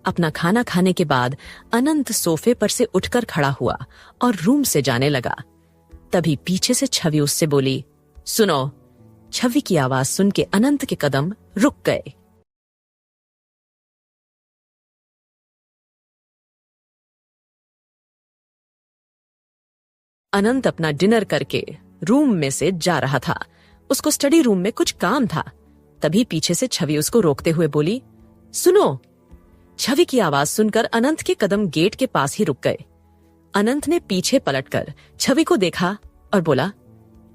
[SPEAKER 1] अपना खाना खाने के बाद अनंत सोफे पर से उठकर खड़ा हुआ और रूम से जाने लगा। तभी पीछे से छवि उससे बोली, सुनो। छवि की आवाज सुन के अनंत के कदम रुक गए। अनंत अपना डिनर करके रूम में से जा रहा था। उसको स्टडी रूम में कुछ काम था। तभी पीछे से छवि उसको रोकते हुए बोली, सुनो। छवि की आवाज सुनकर अनंत के कदम गेट के पास ही रुक गए। अनंत ने पीछे पलटकर छवि को देखा और बोला,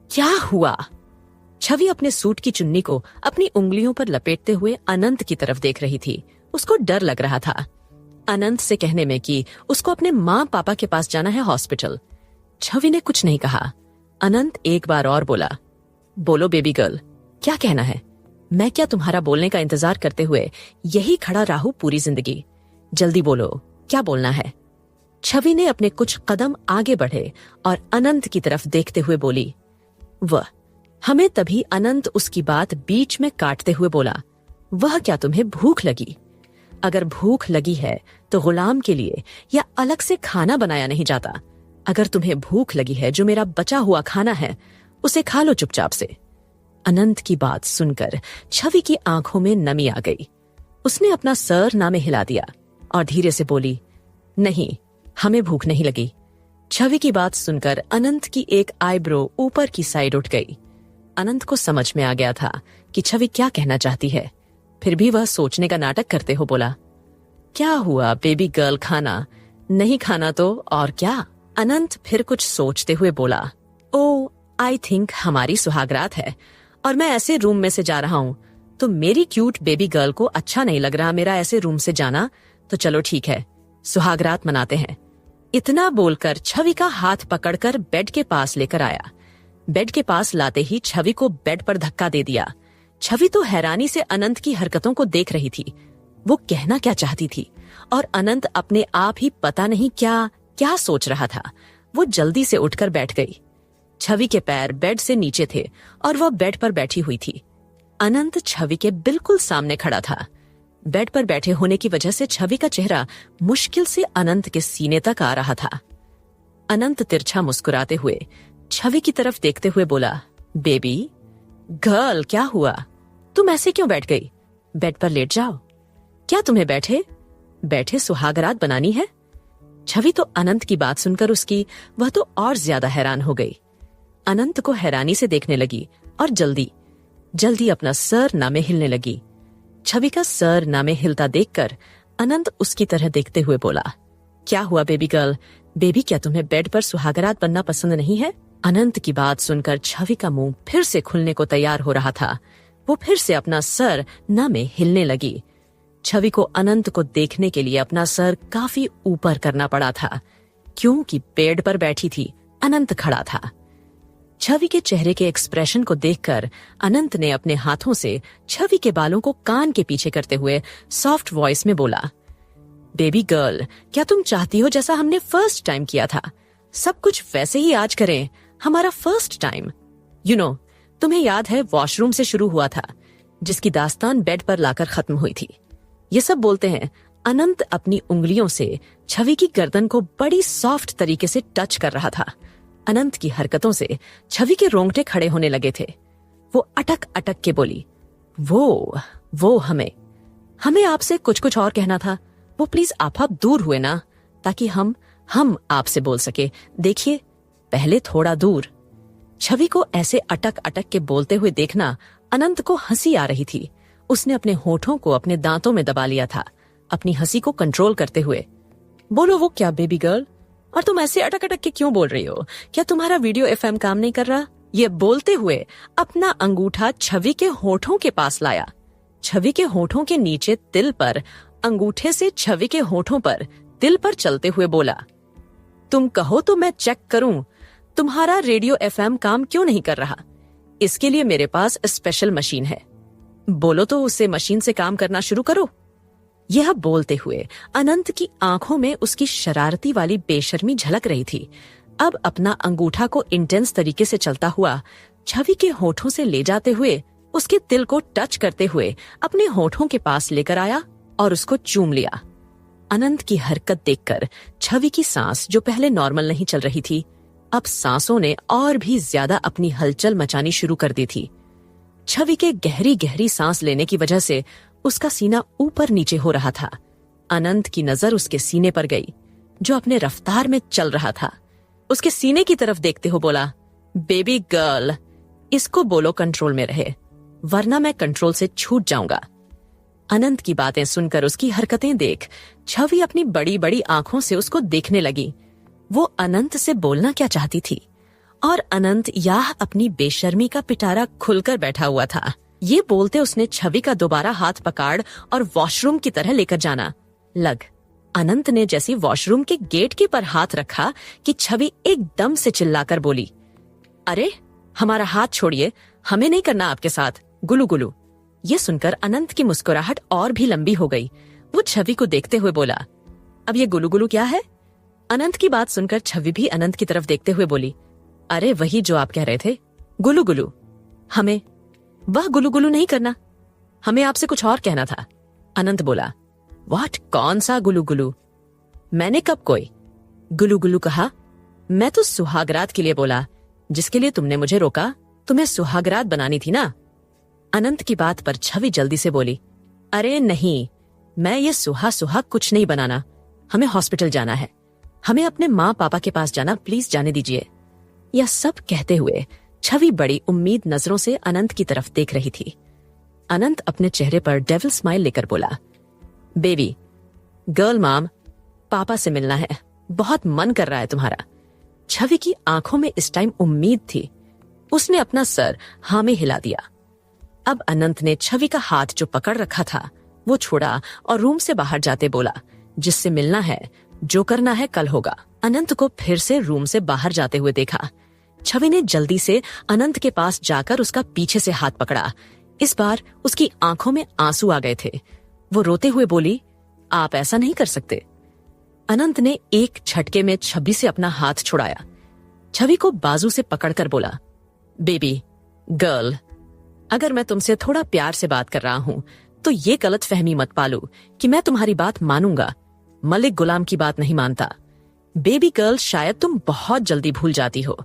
[SPEAKER 1] क्या हुआ? छवि अपने सूट की चुन्नी को अपनी उंगलियों पर लपेटते हुए अनंत की तरफ देख रही थी। उसको डर लग रहा था अनंत से कहने में कि उसको अपने माँ पापा के पास जाना है हॉस्पिटल। छवि ने कुछ नहीं कहा। अनंत एक बार और बोला, बोलो बेबी गर्ल, क्या कहना है? मैं क्या तुम्हारा बोलने का इंतजार करते हुए यही खड़ा रहूं पूरी जिंदगी? जल्दी बोलो, क्या बोलना है? छवि ने अपने कुछ कदम आगे बढ़े और अनंत की तरफ देखते हुए बोली, वह। हमें तभी अनंत उसकी बात बीच में काटते हुए बोला, वह क्या तुम्हें भूख लगी? अगर भूख लगी है तो गुलाम के लिए या अलग से खाना बनाया नहीं जाता। अगर तुम्हें भूख लगी है, जो मेरा बचा हुआ खाना है, उसे खा लो चुपचाप से। अनंत की बात सुनकर छवि की आंखों में नमी आ गई। उसने अपना सर ना में हिला दिया और धीरे से बोली, नहीं, हमें भूख नहीं लगी। छवि की बात सुनकर अनंत की एक आईब्रो ऊपर की साइड उठ गई। अनंत को समझ में आ गया था कि छवि क्या कहना चाहती है। फिर भी वह सोचने का नाटक करते हो बोला, क्या हुआ बेबी गर्ल, खाना नहीं खाना तो और क्या? अनंत फिर कुछ सोचते हुए बोला, ओ आई थिंक हमारी सुहागरात है और मैं ऐसे रूम में से जा रहा हूँ, तो मेरी क्यूट बेबी गर्ल को अच्छा नहीं लग रहा मेरा ऐसे रूम से जाना, तो चलो ठीक है, सुहागरात मनाते हैं। इतना बोलकर छवि का हाथ पकड़कर बेड के पास लेकर आया। बेड के पास लाते ही छवि को बेड पर धक्का दे दिया। छवि तो हैरानी से अनंत की हरकतों को देख रही थी। वो कहना क्या चाहती थी और अनंत अपने आप ही पता नहीं क्या क्या सोच रहा था। वो जल्दी से उठकर बैठ गई। छवि के पैर बेड से नीचे थे और वह बेड पर बैठी हुई थी। अनंत छवि के बिल्कुल सामने खड़ा था। बेड पर बैठे होने की वजह से छवि का चेहरा मुश्किल से अनंत के सीने तक आ रहा था। अनंत तिरछा मुस्कुराते हुए छवि की तरफ देखते हुए बोला, बेबी गर्ल, क्या हुआ? तुम ऐसे क्यों बैठ गई? बेड पर लेट जाओ। क्या तुम्हें बैठे बैठे सुहागरात बनानी है? छवि तो अनंत की बात सुनकर उसकी वह तो और ज्यादा हैरान हो गई। अनंत को हैरानी से देखने लगी और जल्दी जल्दी अपना सर नामे हिलने लगी। छवि का सर नामे हिलता देखकर अनंत उसकी तरह देखते हुए बोला, क्या हुआ बेबी गर्ल? बेबी, क्या तुम्हें बेड पर सुहागरात बनना पसंद नहीं है? अनंत की बात सुनकर छवि का मुंह फिर से खुलने को तैयार हो रहा था। वो फिर से अपना सर नामे हिलने लगी। छवि को अनंत को देखने के लिए अपना सर काफी ऊपर करना पड़ा था, क्योंकि बेड पर बैठी थी, अनंत खड़ा था। छवि के चेहरे के एक्सप्रेशन को देखकर अनंत ने अपने हाथों से छवि के बालों को कान के पीछे करते हुए सॉफ्ट वॉइस में बोला, बेबी गर्ल, क्या तुम चाहती हो जैसा हमने फर्स्ट टाइम किया था, सब कुछ वैसे ही आज करें, हमारा फर्स्ट टाइम? यू नो, तुम्हें याद है वॉशरूम से शुरू हुआ था, जिसकी दास्तान बेड पर लाकर खत्म हुई थी। ये सब बोलते हैं अनंत अपनी उंगलियों से छवि की गर्दन को बड़ी सॉफ्ट तरीके से टच कर रहा था। अनंत की हरकतों से छवि के रोंगटे खड़े होने लगे थे। वो अटक अटक के बोली, वो हमें आपसे कुछ और कहना था। वो प्लीज आप दूर हुए ना, ताकि हम आपसे बोल सके। देखिए, पहले थोड़ा दूर। छवि को ऐसे अटक अटक के बोलते हुए देखना अनंत को हंसी आ रही थी। उसने अपने होठों को अपने दांतों में दबा लिया था, अपनी हंसी को कंट्रोल करते हुए। बोलो वो क्या बेबी गर्ल, और तुम ऐसे अटक अटक के क्यों बोल रही हो? क्या तुम्हारा वीडियो एफएम काम नहीं कर रहा? ये बोलते हुए अपना अंगूठा छवि के होठों के पास लाया। छवि के होठों के नीचे तिल पर अंगूठे से छवि के होठों पर तिल पर चलते हुए बोला, तुम कहो तो मैं चेक करूं तुम्हारा रेडियो एफएम काम क्यों नहीं कर रहा। इसके लिए मेरे पास स्पेशल मशीन है। बोलो तो उसे मशीन से काम करना शुरू करो। यह बोलते हुए अनंत की आंखों में उसकी शरारती वाली बेशर्मी झलक रही थी। अब अपना अंगूठा को इंटेंस तरीके से चलता हुआ छवि के होठों से ले जाते हुए उसके तिल को टच करते हुए अपने होठों के पास लेकर आया और उसको चूम लिया। अनंत की हरकत देखकर छवि की सांस, जो पहले नॉर्मल नहीं चल रही थी, अब सांसों ने और भी ज्यादा अपनी हलचल मचानी शुरू कर दी थी। छवि के गहरी गहरी सांस लेने की वजह से उसका सीना ऊपर नीचे हो रहा था। अनंत की नजर उसके सीने पर गई, जो अपने रफ्तार में चल रहा था। उसके सीने की तरफ देखते हुए बोला, बेबी गर्ल, इसको बोलो कंट्रोल में रहे, वरना मैं कंट्रोल से छूट जाऊंगा। अनंत की बातें सुनकर, उसकी हरकतें देख छवि अपनी बड़ी बड़ी आंखों से उसको देखने लगी। वो अनंत से बोलना क्या चाहती थी, और अनंत यह अपनी बेशर्मी का पिटारा खुलकर बैठा हुआ था। ये बोलते उसने छवि का दोबारा हाथ पकड़ और वॉशरूम की तरह लेकर जाना लग। अनंत ने जैसे वॉशरूम के गेट के पर हाथ रखा कि छवि एकदम से चिल्लाकर बोली, अरे हमारा हाथ छोड़िए, हमें नहीं करना आपके साथ गुलू गुलू। ये सुनकर अनंत की मुस्कुराहट और भी लंबी हो गई। वो छवि को देखते हुए बोला, अब ये गुलू गुलू क्या है? अनंत की बात सुनकर छवि भी अनंत की तरफ देखते हुए बोली, अरे वही जो आप कह रहे थे, गुलू गुलू। हमें वह गुलू गुलू नहीं करना, हमें आपसे कुछ और कहना था। अनंत बोला, व्हाट, कौन सा गुलू गुलू? मैंने कब कोई गुलू गुलू कहा? मैं तो सुहागरात के लिए बोला, जिसके लिए तुमने मुझे रोका। तुम्हें सुहागरात बनानी थी ना। अनंत की बात पर छवि जल्दी से बोली, अरे नहीं, मैं ये सुहा कुछ नहीं बनाना, हमें हॉस्पिटल जाना है, हमें अपने माँ पापा के पास जाना, प्लीज जाने दीजिए। यह सब कहते हुए छवि बड़ी उम्मीद नजरों से अनंत की तरफ देख रही थी। अनंत अपने चेहरे पर डेविल स्माइल लेकर बोला, बेबी गर्ल मॉम, पापा से मिलना है, बहुत मन कर रहा है तुम्हारा। छवि की आंखों में इस टाइम उम्मीद थी। उसने अपना सर हाँ में हिला दिया। अब अनंत ने छवि का हाथ जो पकड़ रखा था वो छोड़ा और रूम से बाहर जाते बोला, जिससे मिलना है, जो करना है कल होगा। अनंत को फिर से रूम से बाहर जाते हुए देखा। छवि ने जल्दी से अनंत के पास जाकर उसका पीछे से हाथ पकड़ा। इस बार उसकी आंखों में आंसू आ गए थे। वो रोते हुए बोली, आप ऐसा नहीं कर सकते। अनंत ने एक झटके में छवि से अपना हाथ छुड़ाया। छवि को बाजू से पकड़कर बोला, बेबी गर्ल, अगर मैं तुमसे थोड़ा प्यार से बात कर रहा हूं तो ये गलत फहमी मत पालो कि मैं तुम्हारी बात मानूंगा। मलिक गुलाम की बात नहीं मानता। बेबी गर्ल, शायद तुम बहुत जल्दी भूल जाती हो।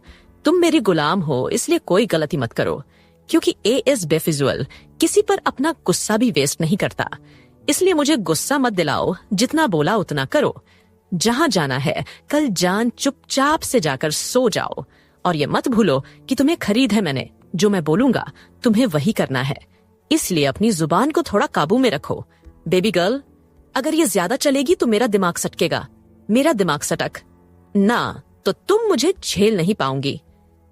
[SPEAKER 1] तुम मेरी गुलाम हो, इसलिए कोई गलती मत करो, क्योंकि एएस बेफिजुअल किसी पर अपना गुस्सा भी वेस्ट नहीं करता। इसलिए मुझे गुस्सा मत दिलाओ, जितना बोला उतना करो। जहां जाना है कल जान चुपचाप से जाकर सो जाओ, और ये मत भूलो कि तुम्हें खरीद है मैंने। जो मैं बोलूंगा तुम्हें वही करना है, इसलिए अपनी जुबान को थोड़ा काबू में रखो। बेबी गर्ल, अगर ये ज्यादा चलेगी तो मेरा दिमाग सटकेगा। मेरा दिमाग सटक ना तो तुम मुझे झेल नहीं पाऊंगी।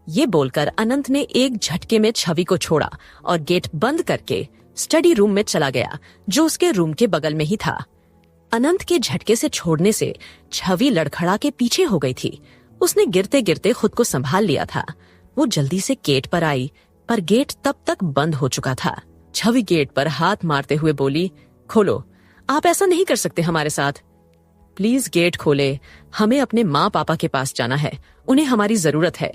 [SPEAKER 1] ये बोलकर अनंत ने एक झटके में छवि को छोड़ा और गेट बंद करके स्टडी रूम में चला गया, जो उसके रूम के बगल में ही था। अनंत के झटके से छोड़ने से छवि लड़खड़ा के पीछे हो गई थी। उसने गिरते गिरते खुद को संभाल लिया था। वो जल्दी से गेट पर आई, पर गेट तब तक बंद हो चुका था। छवि गेट पर हाथ मारते हुए बोली, खोलो, आप ऐसा नहीं कर सकते हमारे साथ। प्लीज गेट खोले, हमें अपने माँ पापा के पास जाना है, उन्हें हमारी जरूरत है।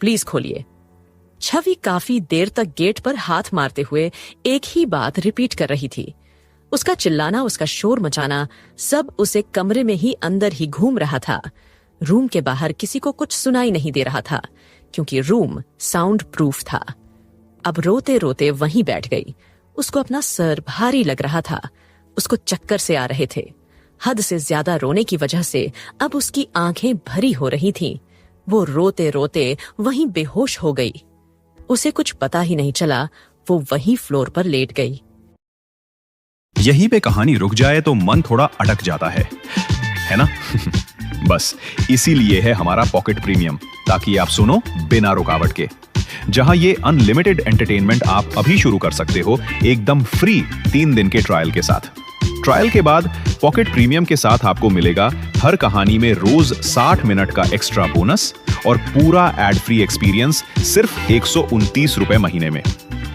[SPEAKER 1] प्लीज खोलिए। छवि काफी देर तक गेट पर हाथ मारते हुए एक ही बात रिपीट कर रही थी। उसका चिल्लाना, उसका शोर मचाना, सब उसे कमरे में ही अंदर ही घूम रहा था। रूम के बाहर किसी को कुछ सुनाई नहीं दे रहा था, क्योंकि रूम साउंड प्रूफ था। अब रोते रोते वहीं बैठ गई। उसको अपना सर भारी लग रहा था। उसको चक्कर से आ रहे थे। हद से ज्यादा रोने की वजह से अब उसकी आंखें भरी हो रही थीं। वो रोते रोते वहीं बेहोश हो गई। उसे कुछ पता ही नहीं चला, वो वहीं फ्लोर पर लेट गई।
[SPEAKER 2] यहीं पे कहानी रुक जाए तो मन थोड़ा अटक जाता है ना? बस इसीलिए है हमारा पॉकेट प्रीमियम, ताकि आप सुनो बिना रुकावट के। जहां ये अनलिमिटेड एंटरटेनमेंट आप अभी शुरू कर सकते हो, एकदम फ्री 3 दिन के ट्रायल के साथ। ट्रायल के बाद पॉकेट प्रीमियम के साथ आपको मिलेगा हर कहानी में रोज 60 मिनट का एक्स्ट्रा बोनस और पूरा एड फ्री एक्सपीरियंस सिर्फ 129 रुपए महीने में।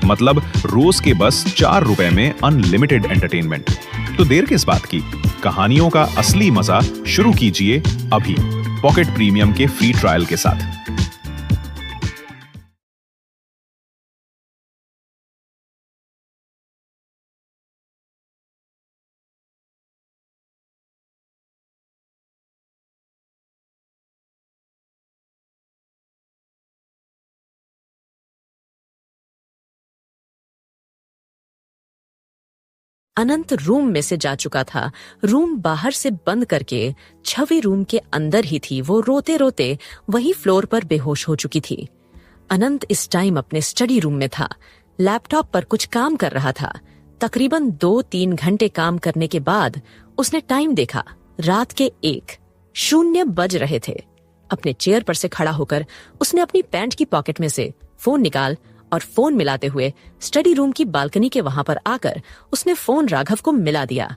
[SPEAKER 2] मतलब रोज के बस 4 रुपए में अनलिमिटेड एंटरटेनमेंट। तो देर किस बात की, कहानियों का असली मजा शुरू कीजिए अभी पॉकेट प्रीमियम के फ्री ट्रायल के साथ।
[SPEAKER 1] अनंत रूम में से जा चुका था। रूम बाहर से बंद करके छवि रूम के अंदर ही थी। वो रोते रोते वही फ्लोर पर बेहोश हो चुकी थी। अनंत इस टाइम अपने स्टडी रूम में था। लैपटॉप पर कुछ काम कर रहा था। तकरीबन 2-3 घंटे काम करने के बाद उसने टाइम देखा। रात के 1:00 बज रहे थे। अपने चेयर पर से खड़ा होकर उसने अपनी पैंट की पॉकेट में से फोन निकाल और फोन मिलाते हुए स्टडी रूम की बालकनी के वहां पर आकर उसने फोन राघव को मिला दिया।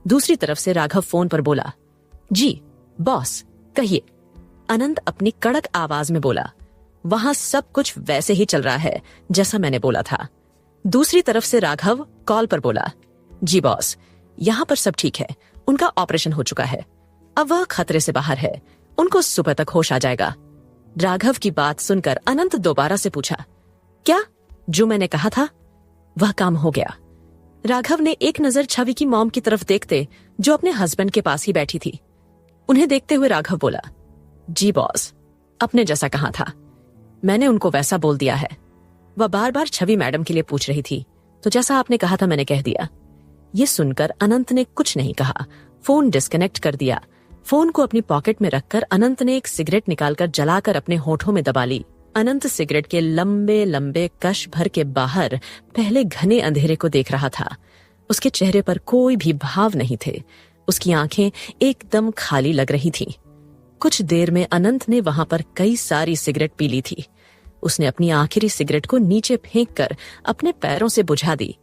[SPEAKER 1] दूसरी तरफ से राघव फोन पर बोला, जी बॉस कहिए। अनंत अपनी कड़क आवाज में बोला, वहां सब कुछ वैसे ही चल रहा है जैसा मैंने बोला था। दूसरी तरफ से राघव कॉल पर बोला, जी बॉस, यहाँ पर सब ठीक है। उनका ऑपरेशन हो चुका है। अब वह खतरे से बाहर है। उनको सुबह तक होश आ जाएगा। राघव की बात सुनकर अनंत दोबारा से पूछा, क्या? जो मैंने कहा था वह काम हो गया। राघव ने एक नजर छवि की मॉम की तरफ देखते, जो अपने हस्बैंड के पास ही बैठी थी। उन्हें देखते हुए राघव बोला, जी बॉस, अपने जैसा कहा था। मैंने उनको वैसा बोल दिया है। वह बार बार छवि मैडम के लिए पूछ रही थी, तो जैसा आपने कहा था मैंने कह दिया। ये सुनकर अनंत ने कुछ नहीं कहा। फोन डिस्कनेक्ट कर दिया। फोन को अपनी पॉकेट में रखकर अनंत ने एक सिगरेट निकालकर जलाकर अपने होठों में दबा ली। अनंत सिगरेट के लंबे लंबे कश भर के बाहर पहले घने अंधेरे को देख रहा था। उसके चेहरे पर कोई भी भाव नहीं थे। उसकी आंखें एकदम खाली लग रही थीं। कुछ देर में अनंत ने वहां पर कई सारी सिगरेट पी ली थी। उसने अपनी आखिरी सिगरेट को नीचे फेंककर अपने पैरों से बुझा दी।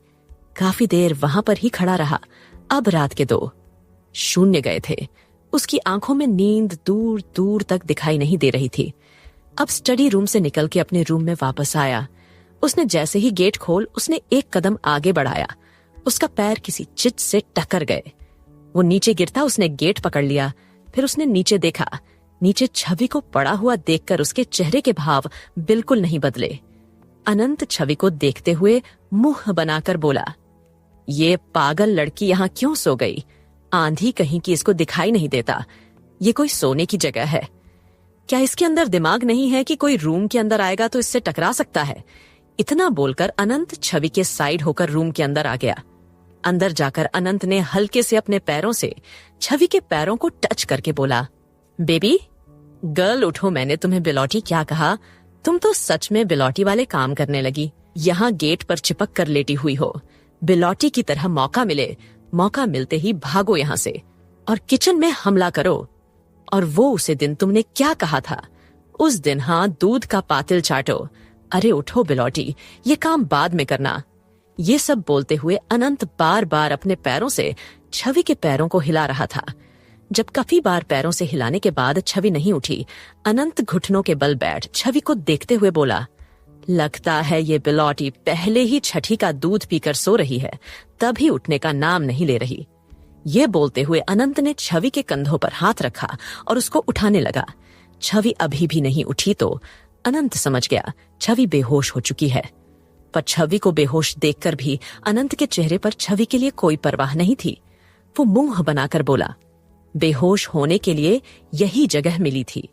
[SPEAKER 1] काफी देर वहां पर ही खड़ा रहा। अब रात के 2। शून्य गए थे। उसकी आंखों में नींद दूर दूर तक दिखाई नहीं दे रही थी। अब स्टडी रूम से निकल के अपने रूम में वापस आया। उसने जैसे ही गेट खोल उसने एक कदम आगे बढ़ाया, उसका पैर किसी चिट से टकरा गए। वो नीचे गिरता उसने गेट पकड़ लिया। फिर उसने नीचे देखा। नीचे छवि को पड़ा हुआ देखकर उसके चेहरे के भाव बिल्कुल नहीं बदले। अनंत छवि को देखते हुए मुंह बनाकर बोला, ये पागल लड़की यहाँ क्यों सो गई? आंधी कहीं की इसको दिखाई नहीं देता। ये कोई सोने की जगह है क्या? इसके अंदर दिमाग नहीं है कि कोई रूम के अंदर आएगा तो इससे टकरा सकता है? इतना बोलकर अनंत छवि के साइड होकर रूम के अंदर आ गया। अंदर जाकर अनंत ने हल्के से अपने पैरों से छवि के पैरों को टच करके बोला, बेबी गर्ल उठो, मैंने तुम्हें बिलौटी क्या कहा? तुम तो सच में बिलौटी वाले काम करने लगी। यहाँ गेट पर चिपक कर लेटी हुई हो। बिलौटी की तरह मौका मिलते ही भागो यहाँ से और किचन में हमला करो। और वो उसे दिन तुमने क्या कहा था? उस दिन हाँ, दूध का पातिल चाटो। अरे उठो बिलौटी, ये काम बाद में करना। ये सब बोलते हुए अनंत बार बार अपने पैरों से छवि के पैरों को हिला रहा था। जब काफी बार पैरों से हिलाने के बाद छवि नहीं उठी, अनंत घुटनों के बल बैठ छवि को देखते हुए बोला, लगता है ये बिलौटी पहले ही छठी का दूध पीकर सो रही है, तभी उठने का नाम नहीं ले रही। ये बोलते हुए अनंत ने छवि के कंधों पर हाथ रखा और उसको उठाने लगा। छवि अभी भी नहीं उठी तो अनंत समझ गया छवि बेहोश हो चुकी है। पर छवि को बेहोश देखकर भी अनंत के चेहरे पर छवि के लिए कोई परवाह नहीं थी। वो मुंह बनाकर बोला, बेहोश होने के लिए यही जगह मिली थी।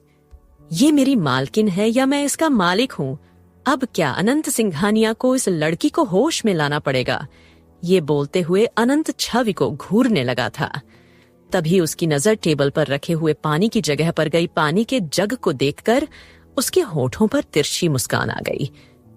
[SPEAKER 1] ये मेरी मालकिन है या मैं इसका मालिक हूँ? अब क्या अनंत सिंघानिया को इस लड़की को होश में लाना पड़ेगा। ये बोलते हुए अनंत छवि को घूरने लगा था। तभी उसकी नजर टेबल पर रखे हुए पानी की जगह पर गई। पानी के जग को देखकर उसके होठों पर तिरछी मुस्कान आ गई।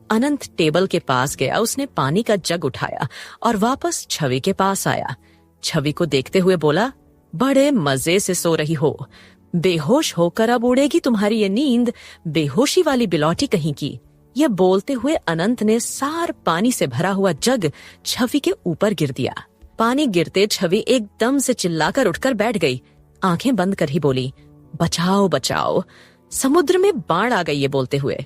[SPEAKER 1] अनंत टेबल के पास गया, उसने पानी का जग उठाया और वापस छवि के पास आया। छवि को देखते हुए बोला, बड़े मजे से सो रही हो। बेहोश होकर अब उड़ेगी तुम्हारी ये नींद, बेहोशी वाली बिलौटी कहीं की। यह बोलते हुए अनंत ने सार पानी से भरा हुआ जग छवि के ऊपर गिर दिया। पानी गिरते छवि एकदम से चिल्लाकर उठकर बैठ गई। आंखें बंद कर ही बोली, बचाओ बचाओ, समुद्र में बाढ़ आ गई। ये बोलते हुए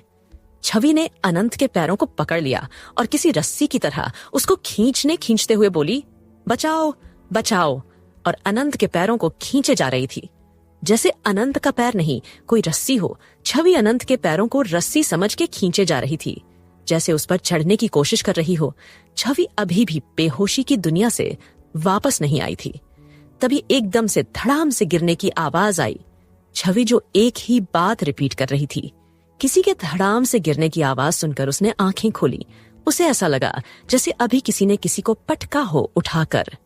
[SPEAKER 1] छवि ने अनंत के पैरों को पकड़ लिया और किसी रस्सी की तरह उसको खींचते हुए बोली, बचाओ बचाओ, और अनंत के पैरों को खींचे जा रही थी। जैसे अनंत का पैर नहीं, कोई रस्सी हो। छवि अनंत के पैरों को रस्सी समझ के खींचे जा रही थी, जैसे उस पर चढ़ने की कोशिश कर रही हो। छवि अभी भी बेहोशी की दुनिया से वापस नहीं आई थी। तभी एकदम से धड़ाम से गिरने की आवाज आई। छवि जो एक ही बात रिपीट कर रही थी। किसी के धड़ाम से गिरने की आवाज सुनकर उसने आंखें खोली। उसे ऐसा लगा जैसे अभी किसी ने किसी को पटका हो उठाकर।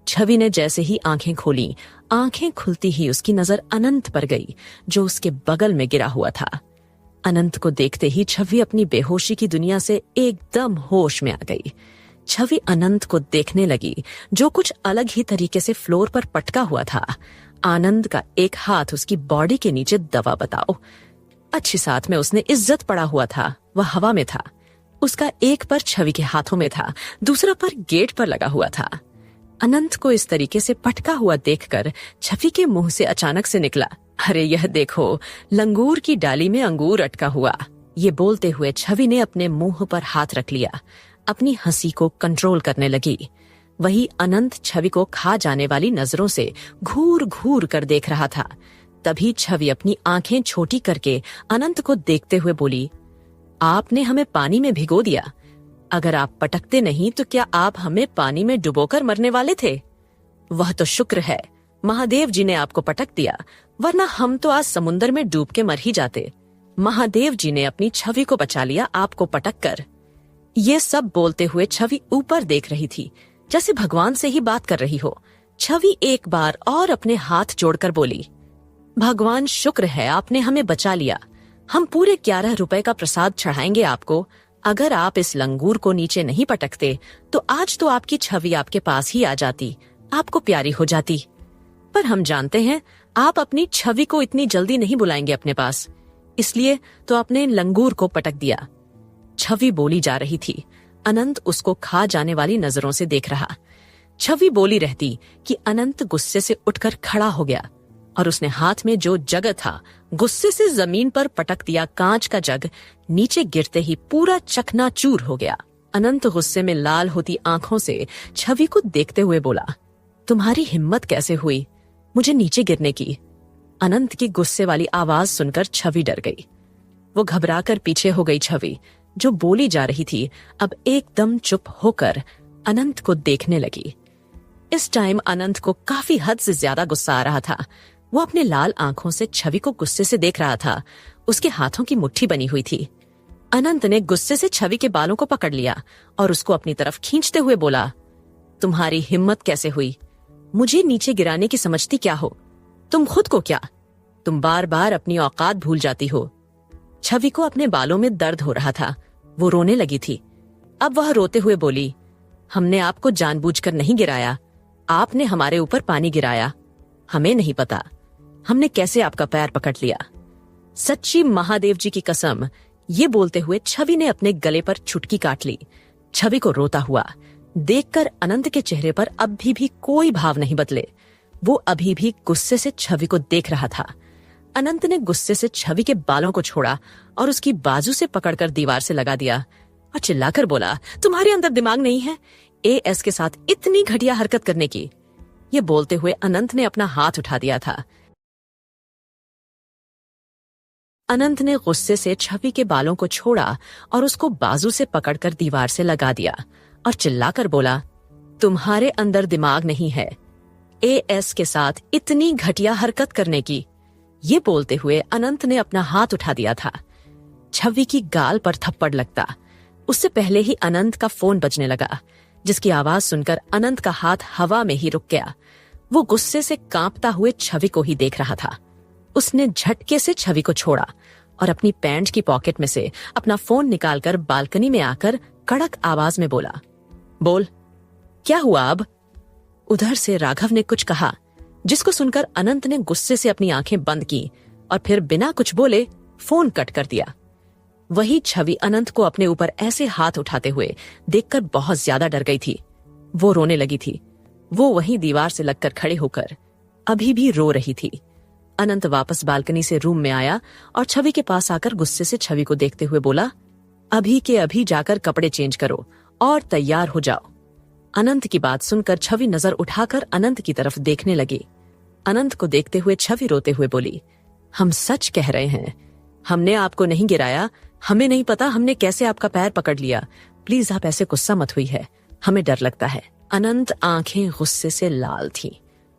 [SPEAKER 1] छवि ने जैसे ही आंखें खोली, आंखें खुलती ही उसकी नजर अनंत पर गई, जो उसके बगल में गिरा हुआ था। अनंत को देखते ही छवि अपनी बेहोशी की दुनिया से एकदम होश में आ गई। छवि अनंत को देखने लगी, जो कुछ अलग ही तरीके से फ्लोर पर पटका हुआ था। आनंद का एक हाथ उसकी बॉडी के नीचे दबा बताओ। अच्छी साथ में उसने इज्जत पड़ा हुआ था, वह हवा में था। उसका एक पर छवि के हाथों में था, दूसरा पर गेट पर लगा हुआ था। अनंत को इस तरीके से पटका हुआ देखकर छवि के मुंह से अचानक से निकला, अरे यह देखो, लंगूर की डाली में अंगूर अटका हुआ। ये बोलते हुए छवि ने अपने मुंह पर हाथ रख लिया, अपनी हंसी को कंट्रोल करने लगी। वही अनंत छवि को खा जाने वाली नजरों से घूर घूर कर देख रहा था। तभी छवि अपनी आंखें छोटी करके अनंत को देखते हुए बोली, आपने हमें पानी में भिगो दिया। अगर आप पटकते नहीं तो क्या आप हमें पानी में डुबोकर मरने वाले थे? वह तो शुक्र है महादेव जी ने आपको पटक दिया, वरना हम तो आज समुद्र में डूब के मर ही जाते। महादेव जी ने अपनी छवि को बचा लिया आपको पटक कर। ये सब बोलते हुए छवि ऊपर देख रही थी, जैसे भगवान से ही बात कर रही हो। छवि एक बार और अपने हाथ जोड़कर बोली, भगवान शुक्र है आपने हमें बचा लिया। हम पूरे 11 रुपए का प्रसाद चढ़ाएंगे आपको। अगर आप इस लंगूर को नीचे नहीं पटकते तो आज तो आपकी छवि आपके पास ही आ जाती, आपको प्यारी हो जाती। पर हम जानते हैं आप अपनी छवि को इतनी जल्दी नहीं बुलाएंगे अपने पास, इसलिए तो आपने लंगूर को पटक दिया। छवि बोली जा रही थी। अनंत उसको खा जाने वाली नजरों से देख रहा। छवि बोली रहती कि अनंत गुस्से से उठकर खड़ा हो गया और उसने हाथ में जो जग था गुस्से से जमीन पर पटक दिया। कांच का जग नीचे गिरते ही पूरा चकनाचूर हो गया। अनंत गुस्से में लाल होती आंखों से छवि को देखते हुए बोला, तुम्हारी हिम्मत कैसे हुई मुझे नीचे गिरने की? अनंत की गुस्से वाली आवाज सुनकर छवि डर गई। वो घबराकर पीछे हो गई। छवि जो बोली जा रही थी अब एकदम चुप होकर अनंत को देखने लगी। इस टाइम अनंत को काफी हद से ज्यादा गुस्सा आ रहा था। वो अपने लाल आंखों से छवि को गुस्से से देख रहा था। उसके हाथों की मुट्ठी बनी हुई थी। अनंत ने गुस्से से छवि के बालों को पकड़ लिया और उसको अपनी तरफ खींचते हुए बोला, तुम्हारी हिम्मत कैसे हुई? मुझे नीचे गिराने की समझती क्या हो? तुम खुद को क्या? तुम बार बार अपनी औकात भूल जाती हो। छवि को अपने बालों में दर्द हो रहा था। वो रोने लगी थी। अब वह रोते हुए बोली, हमने आपको जानबूझकर नहीं गिराया। आपने हमारे ऊपर पानी गिराया। हमें नहीं पता हमने कैसे आपका पैर पकड़ लिया। सच्ची महादेव जी की कसम। ये बोलते हुए छवि ने अपने गले पर चुटकी काट ली। छवि को रोता हुआ देखकर अनंत के चेहरे पर अभी भी कोई भाव नहीं बदले। वो अभी भी गुस्से से छवि को देख रहा था। अनंत ने गुस्से से छवि के बालों को छोड़ा और उसकी बाजू से पकड़कर दीवार से लगा दिया और चिल्लाकर बोला, तुम्हारे अंदर दिमाग नहीं है एएस के साथ इतनी घटिया हरकत करने की? ये बोलते हुए अनंत ने अपना हाथ उठा दिया था। अनंत ने गुस्से से छवि के बालों को छोड़ा और उसको बाजू से पकड़कर दीवार से लगा दिया और चिल्लाकर बोला, तुम्हारे अंदर दिमाग नहीं है एएस के साथ इतनी घटिया हरकत करने की? ये बोलते हुए अनंत ने अपना हाथ उठा दिया था। छवि की गाल पर थप्पड़ लगता उससे पहले ही अनंत का फोन बजने लगा, जिसकी आवाज सुनकर अनंत का हाथ हवा में ही रुक गया। वो गुस्से से कांपता हुए छवि को ही देख रहा था। उसने झटके से छवि को छोड़ा और अपनी पैंट की पॉकेट में से अपना फोन निकालकर बालकनी में आकर कड़क आवाज में बोला, बोल क्या हुआ अब? उधर से राघव ने कुछ कहा, जिसको सुनकर अनंत ने गुस्से से अपनी आंखें बंद की और फिर बिना कुछ बोले फोन कट कर दिया। वही छवि अनंत को अपने ऊपर ऐसे हाथ उठाते हुए देखकर बहुत ज्यादा डर गई थी। वो रोने लगी थी। वो वहीं दीवार से लगकर खड़े होकर अभी भी रो रही थी। अनंत वापस बालकनी से रूम में आया और छवि के पास आकर गुस्से से छवि को देखते हुए बोला, अभी के अभी जाकर कपड़े चेंज करो और तैयार हो जाओ। अनंत की बात सुनकर छवि नजर उठाकर अनंत की तरफ देखने लगी। अनंत को देखते हुए छवि रोते हुए बोली, हम सच कह रहे हैं, हमने आपको नहीं गिराया। हमें नहीं पता हमने कैसे आपका पैर पकड़ लिया। प्लीज आप ऐसे गुस्सा मत हुई है, हमें डर लगता है। अनंत आंखें गुस्से से लाल थीं।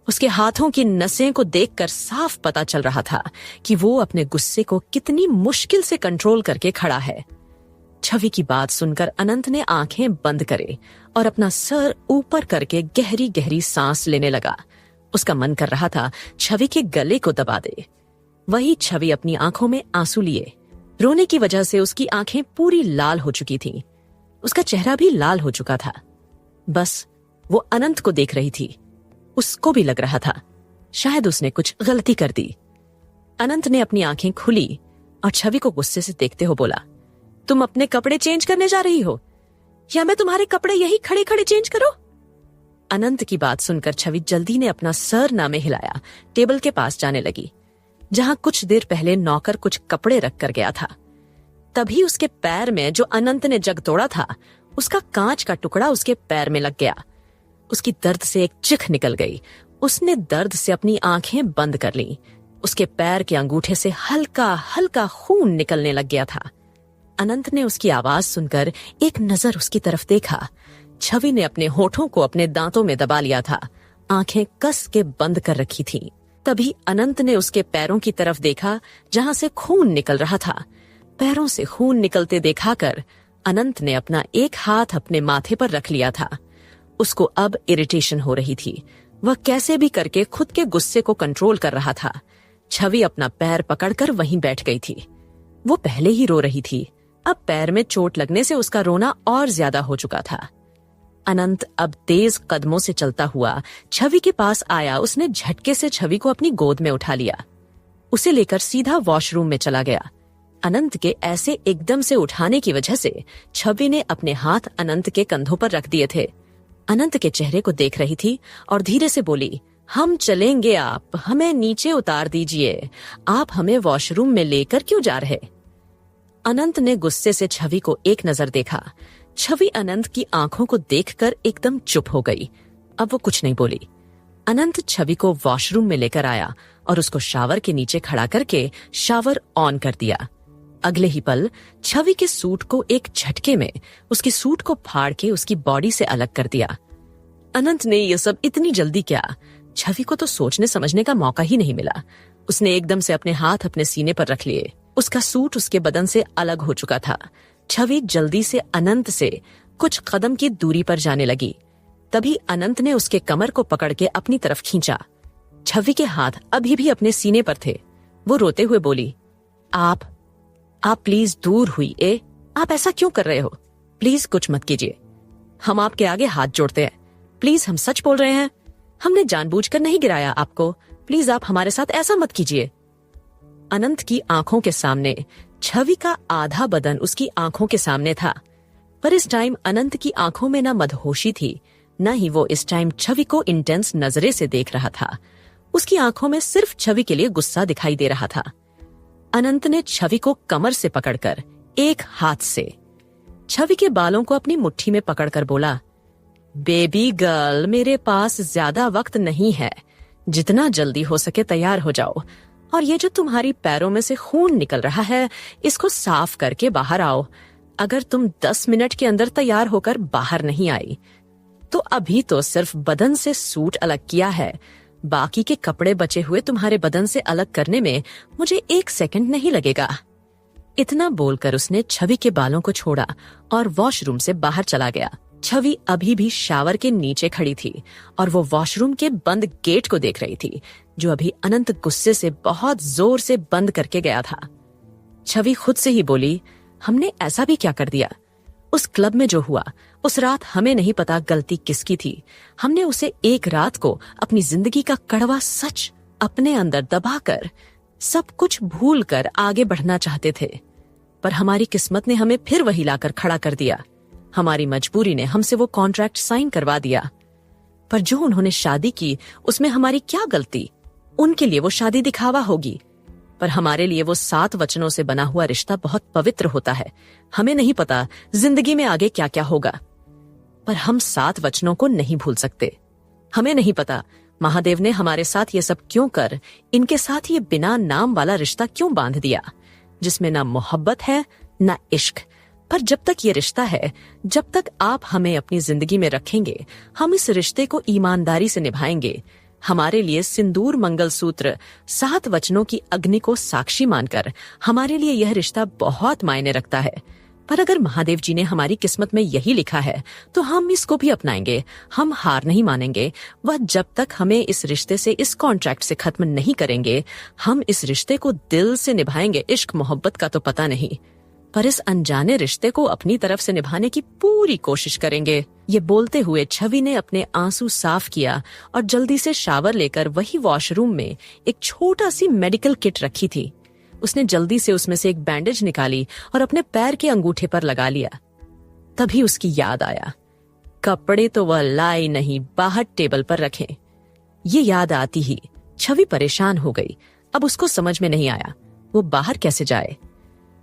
[SPEAKER 1] उसके हाथों की नसें को देखकर साफ पता चल रहा था कि वो अपने गुस्से को कितनी मुश्किल से कंट्रोल करके खड़ा है। छवि की बात सुनकर अनंत ने आंखें बंद करे और अपना सर ऊपर करके गहरी गहरी सांस लेने लगा। उसका मन कर रहा था छवि के गले को दबा दे। वही छवि अपनी आंखों में आंसू लिए। रोने की वजह से उसकी आंखें पूरी लाल हो चुकी थीं। उसका चेहरा भी लाल हो चुका था। बस वो अनंत को देख रही थी। उसको भी लग रहा था शायद उसने कुछ गलती कर दी। अनंत ने अपनी आंखें खुली और छवि को गुस्से से देखते हो बोला, तुम अपने कपड़े चेंज करने जा रही हो या मैं तुम्हारे कपड़े यही खड़े खड़े चेंज करो? अनंत की बात सुनकर छवि जल्दी ने अपना सर नामे हिलाया, टेबल के पास जाने लगी जहां कुछ देर पहले नौकर कुछ कपड़े रख कर गया था। तभी उसके पैर में जो अनंत ने जग तोड़ा था उसका कांच का टुकड़ा उसके पैर में लग गया। उसकी दर्द से एक चिख निकल गई। उसने दर्द से अपनी आंखें बंद कर लीं। उसके पैर के अंगूठे से हल्का हल्का खून निकलने लग गया था। अनंत ने उसकी आवाज सुनकर एक नजर उसकी तरफ देखा। छवि ने अपने होठों को अपने दांतों में दबा लिया था, आंखें कस के बंद कर रखी थीं। तभी अनंत ने उसके पैरों की तरफ देखा जहां से खून निकल रहा था। पैरों से खून निकलते देखाकर अनंत ने अपना एक हाथ अपने माथे पर रख लिया था। उसको अब इरिटेशन हो रही थी। वह कैसे भी करके खुद के गुस्से को कंट्रोल कर रहा था। छवि अपना पैर पकड़कर वहीं बैठ गई थी। वो पहले ही रो रही थी, अब पैर में चोट लगने से उसका रोना और ज्यादा हो चुका था। अनंत अब तेज कदमों से चलता हुआ छवि के पास आया। उसने झटके से छवि को अपनी गोद में उठा लिया, उसे लेकर सीधा वॉशरूम में चला गया। अनंत के ऐसे एकदम से उठाने की वजह से छवि ने अपने हाथ अनंत के कंधों पर रख दिए थे। अनंत के चेहरे को देख रही थी और धीरे से बोली, हम चलेंगे, आप हमें नीचे उतार दीजिए, आप हमें वॉशरूम में लेकर क्यों जा रहे? अनंत ने गुस्से से छवि को एक नजर देखा। छवि अनंत की आंखों को देखकर एकदम चुप हो गई। अब वो कुछ नहीं बोली। अनंत छवि को वॉशरूम में लेकर आया और उसको शावर के नीचे खड़ा करके शावर ऑन कर दिया। अगले ही पल छवि के सूट को एक झटके में उसके सूट को फाड़ के उसकी बॉडी से अलग कर दिया। अनंत ने यह सब इतनी जल्दी क्या? छवि को तो सोचने समझने का मौका ही नहीं मिला। उसने एकदम से अपने हाथ अपने सीने पर रख लिए। उसका सूट उसके बदन से अलग हो चुका था। छवि जल्दी से अनंत से कुछ कदम की दूरी पर जाने लगी। तभी अनंत ने उसके कमर को पकड़ के अपनी तरफ खींचा। छवि के हाथ अभी भी अपने सीने पर थे। वो रोते हुए बोली, आप प्लीज दूर हुई। आप ऐसा क्यों कर रहे हो? प्लीज कुछ मत कीजिए। हम आपके आगे हाथ जोड़ते हैं। प्लीज, हम सच बोल रहे हैं। हमने जानबूझकर नहीं गिराया आपको। प्लीज आप हमारे साथ ऐसा मत कीजिए। अनंत की आंखों के सामने छवि का आधा बदन उसकी आंखों के सामने था। पर इस टाइम अनंत की आंखों में ना मदहोशी थी, न ही वो इस टाइम छवि को इंटेंस नजरे से देख रहा था। उसकी आंखों में सिर्फ छवि के लिए गुस्सा दिखाई दे रहा था। अनंत ने छवि को कमर से पकड़कर एक हाथ से छवि के बालों को अपनी मुट्ठी में पकड़कर बोला, बेबी गर्ल, मेरे पास ज्यादा वक्त नहीं है। जितना जल्दी हो सके तैयार हो जाओ, और ये जो तुम्हारी पैरों में से खून निकल रहा है, इसको साफ करके बाहर आओ। अगर तुम 10 मिनट के अंदर तैयार होकर बाहर नहीं आई तो अभी तो सिर्फ बदन से सूट अलग किया है, बाकी के कपड़े बचे हुए तुम्हारे बदन से अलग करने में मुझे 1 सेकंड नहीं लगेगा। इतना बोलकर उसने छवि के बालों को छोड़ा और वॉशरूम से बाहर चला गया। छवि अभी भी शावर के नीचे खड़ी थी और वो वॉशरूम के बंद गेट को देख रही थी, जो अभी अनंत गुस्से से बहुत जोर से बंद करके गया था। छवि खुद से ही बोली, हमने ऐसा भी क्या कर दिया? उस क्लब में जो हुआ उस रात हमें नहीं पता गलती किसकी थी। हमने उसे एक रात को अपनी जिंदगी का कड़वा सच अपने अंदर दबाकर सब कुछ भूल कर आगे बढ़ना चाहते थे, पर हमारी किस्मत ने हमें फिर वही लाकर खड़ा कर दिया। हमारी मजबूरी ने हमसे वो कॉन्ट्रैक्ट साइन करवा दिया। पर जो उन्होंने शादी की उसमें हमारी क्या गलती? उनके लिए वो शादी दिखावा होगी, पर हमारे लिए वो 7 वचनों से बना हुआ रिश्ता बहुत पवित्र होता है। हमें नहीं पता जिंदगी में आगे क्या क्या होगा, पर हम 7 वचनों को नहीं भूल सकते। हमें नहीं पता महादेव ने हमारे साथ ये सब क्यों कर इनके साथ ये बिना नाम वाला रिश्ता क्यों बांध दिया, जिसमें ना मोहब्बत है ना इश्क। पर जब तक ये रिश्ता है, जब तक आप हमें अपनी जिंदगी में रखेंगे, हम इस रिश्ते को ईमानदारी से निभाएंगे। हमारे लिए सिंदूर मंगलसूत्र 7 वचनों की अग्नि को साक्षी मानकर हमारे लिए यह रिश्ता बहुत मायने रखता है। पर अगर महादेव जी ने हमारी किस्मत में यही लिखा है तो हम इसको भी अपनाएंगे। हम हार नहीं मानेंगे। वह जब तक हमें इस रिश्ते से, इस कॉन्ट्रैक्ट से खत्म नहीं करेंगे, हम इस रिश्ते को दिल से निभाएंगे। इश्क मोहब्बत का तो पता नहीं, पर इस अनजाने रिश्ते को अपनी तरफ से निभाने की पूरी कोशिश करेंगे। ये बोलते हुए छवि ने अपने आंसू साफ किया और जल्दी से शावर लेकर वही वॉशरूम में एक छोटा सी मेडिकल किट रखी थी। उसने जल्दी से उसमें से एक बैंडेज निकाली और अपने पैर के अंगूठे पर लगा लिया। तभी उसकी याद आया, कपड़े तो वह लाई नहीं, बाहर टेबल पर रखे। ये याद आती ही छवि परेशान हो गई। अब उसको समझ में नहीं आया वो बाहर कैसे जाए।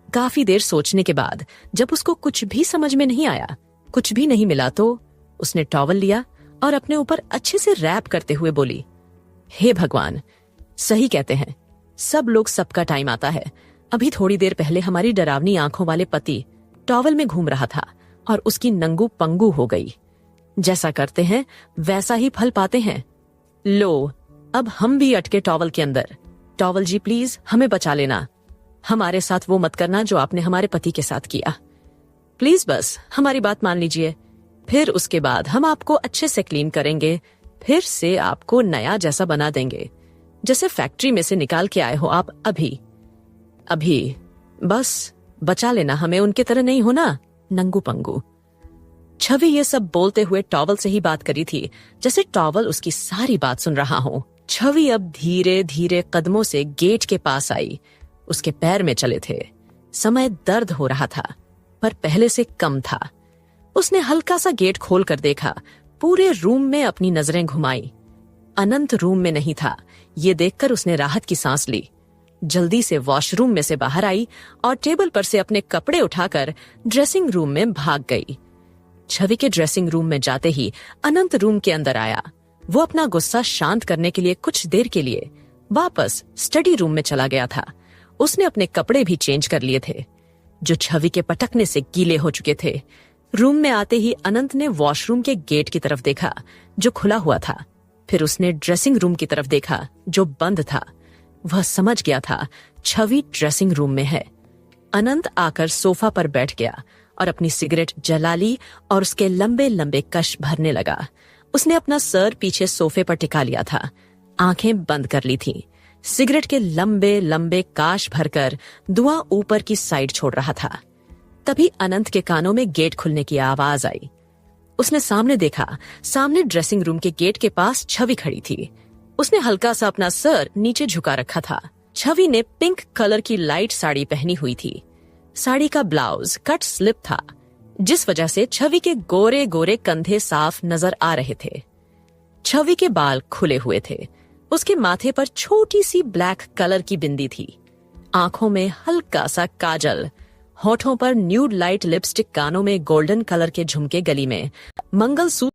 [SPEAKER 1] काफी देर सोचने के बाद जब उसको कुछ भी समझ में नहीं आया, कुछ भी नहीं मिला, तो उसने टॉवल लिया और अपने ऊपर अच्छे से रैप करते हुए बोली, हे भगवान, सही कहते हैं, सब लोग सबका टाइम आता है। अभी थोड़ी देर पहले हमारी डरावनी आंखों वाले पति टॉवल में घूम रहा था और उसकी नंगू पंगू हो गई। जैसा करते हैं वैसा ही फल पाते हैं। लो, अब हम भी अटके टॉवल के अंदर। टॉवल जी प्लीज हमें बचा लेना। हमारे साथ वो मत करना जो आपने हमारे पति के साथ किया। प्लीज बस हमारी बात मान लीजिए। फिर उसके बाद हम आपको अच्छे से क्लीन करेंगे, फिर से आपको नया जैसा बना देंगे, जैसे फैक्ट्री में से निकाल के आए हो आप अभी। बस बचा लेना हमें, उनके तरह नहीं होना नंगू पंगू। छवि ये सब बोलते हुए टॉवल से ही बात करी थी, जैसे टॉवल उसकी सारी बात सुन रहा हो। छवि अब धीरे धीरे कदमों से गेट के पास आई। उसके पैर में चले थे। समय दर्द हो रहा था, पर पहले से कम था। उसने हल्का सा गेट खोल कर देखा। पूरे रूम में अपनी नजरें घुमाई। अनंत रूम में नहीं था। ये देखकर उसने राहत की सांस ली। जल्दी से वॉशरूम में से बाहर आई और टेबल पर से अपने कपड़े उठाकर ड्रेसिंग रूम में भाग गई। छवि के ड्रेसिंग रूम में जाते ही अनंत रूम के अंदर आया। वो अपना गुस्सा शांत करने के लिए कुछ देर के लिए वापस स्टडी रूम में चला गया था। उसने अपने कपड़े भी चेंज कर लिए थे, जो छवि के पटकने से गीले हो चुके थे। रूम में आते ही अनंत ने वॉशरूम के गेट की तरफ देखा, जो खुला हुआ था। फिर उसने ड्रेसिंग रूम की तरफ देखा, जो बंद था। वह समझ गया था छवि ड्रेसिंग रूम में है। अनंत आकर सोफा पर बैठ गया और अपनी सिगरेट जला ली और उसके लंबे लंबे कश भरने लगा। उसने अपना सर पीछे सोफे पर टिका लिया था, आंखें बंद कर ली थीं। सिगरेट के लंबे लंबे काश भरकर धुआं ऊपर की साइड छोड़ रहा था। तभी अनंत के कानों में गेट खुलने की आवाज आई। उसने सामने देखा। सामने ड्रेसिंग रूम के गेट के पास छवि खड़ी थी। उसने हल्का सा अपना सर नीचे झुका रखा था। छवि ने पिंक कलर की लाइट साड़ी पहनी हुई थी। साड़ी का ब्लाउज कट स्लिप था, जिस वजह से छवि के गोरे गोरे कंधे साफ नजर आ रहे थे। छवि के बाल खुले हुए थे। उसके माथे पर छोटी सी ब्लैक कलर की बिंदी थी। आंखों में हल्का सा काजल, होठों पर न्यूड लाइट लिपस्टिक, कानों में गोल्डन कलर के झुमके, गली में मंगलसूत्र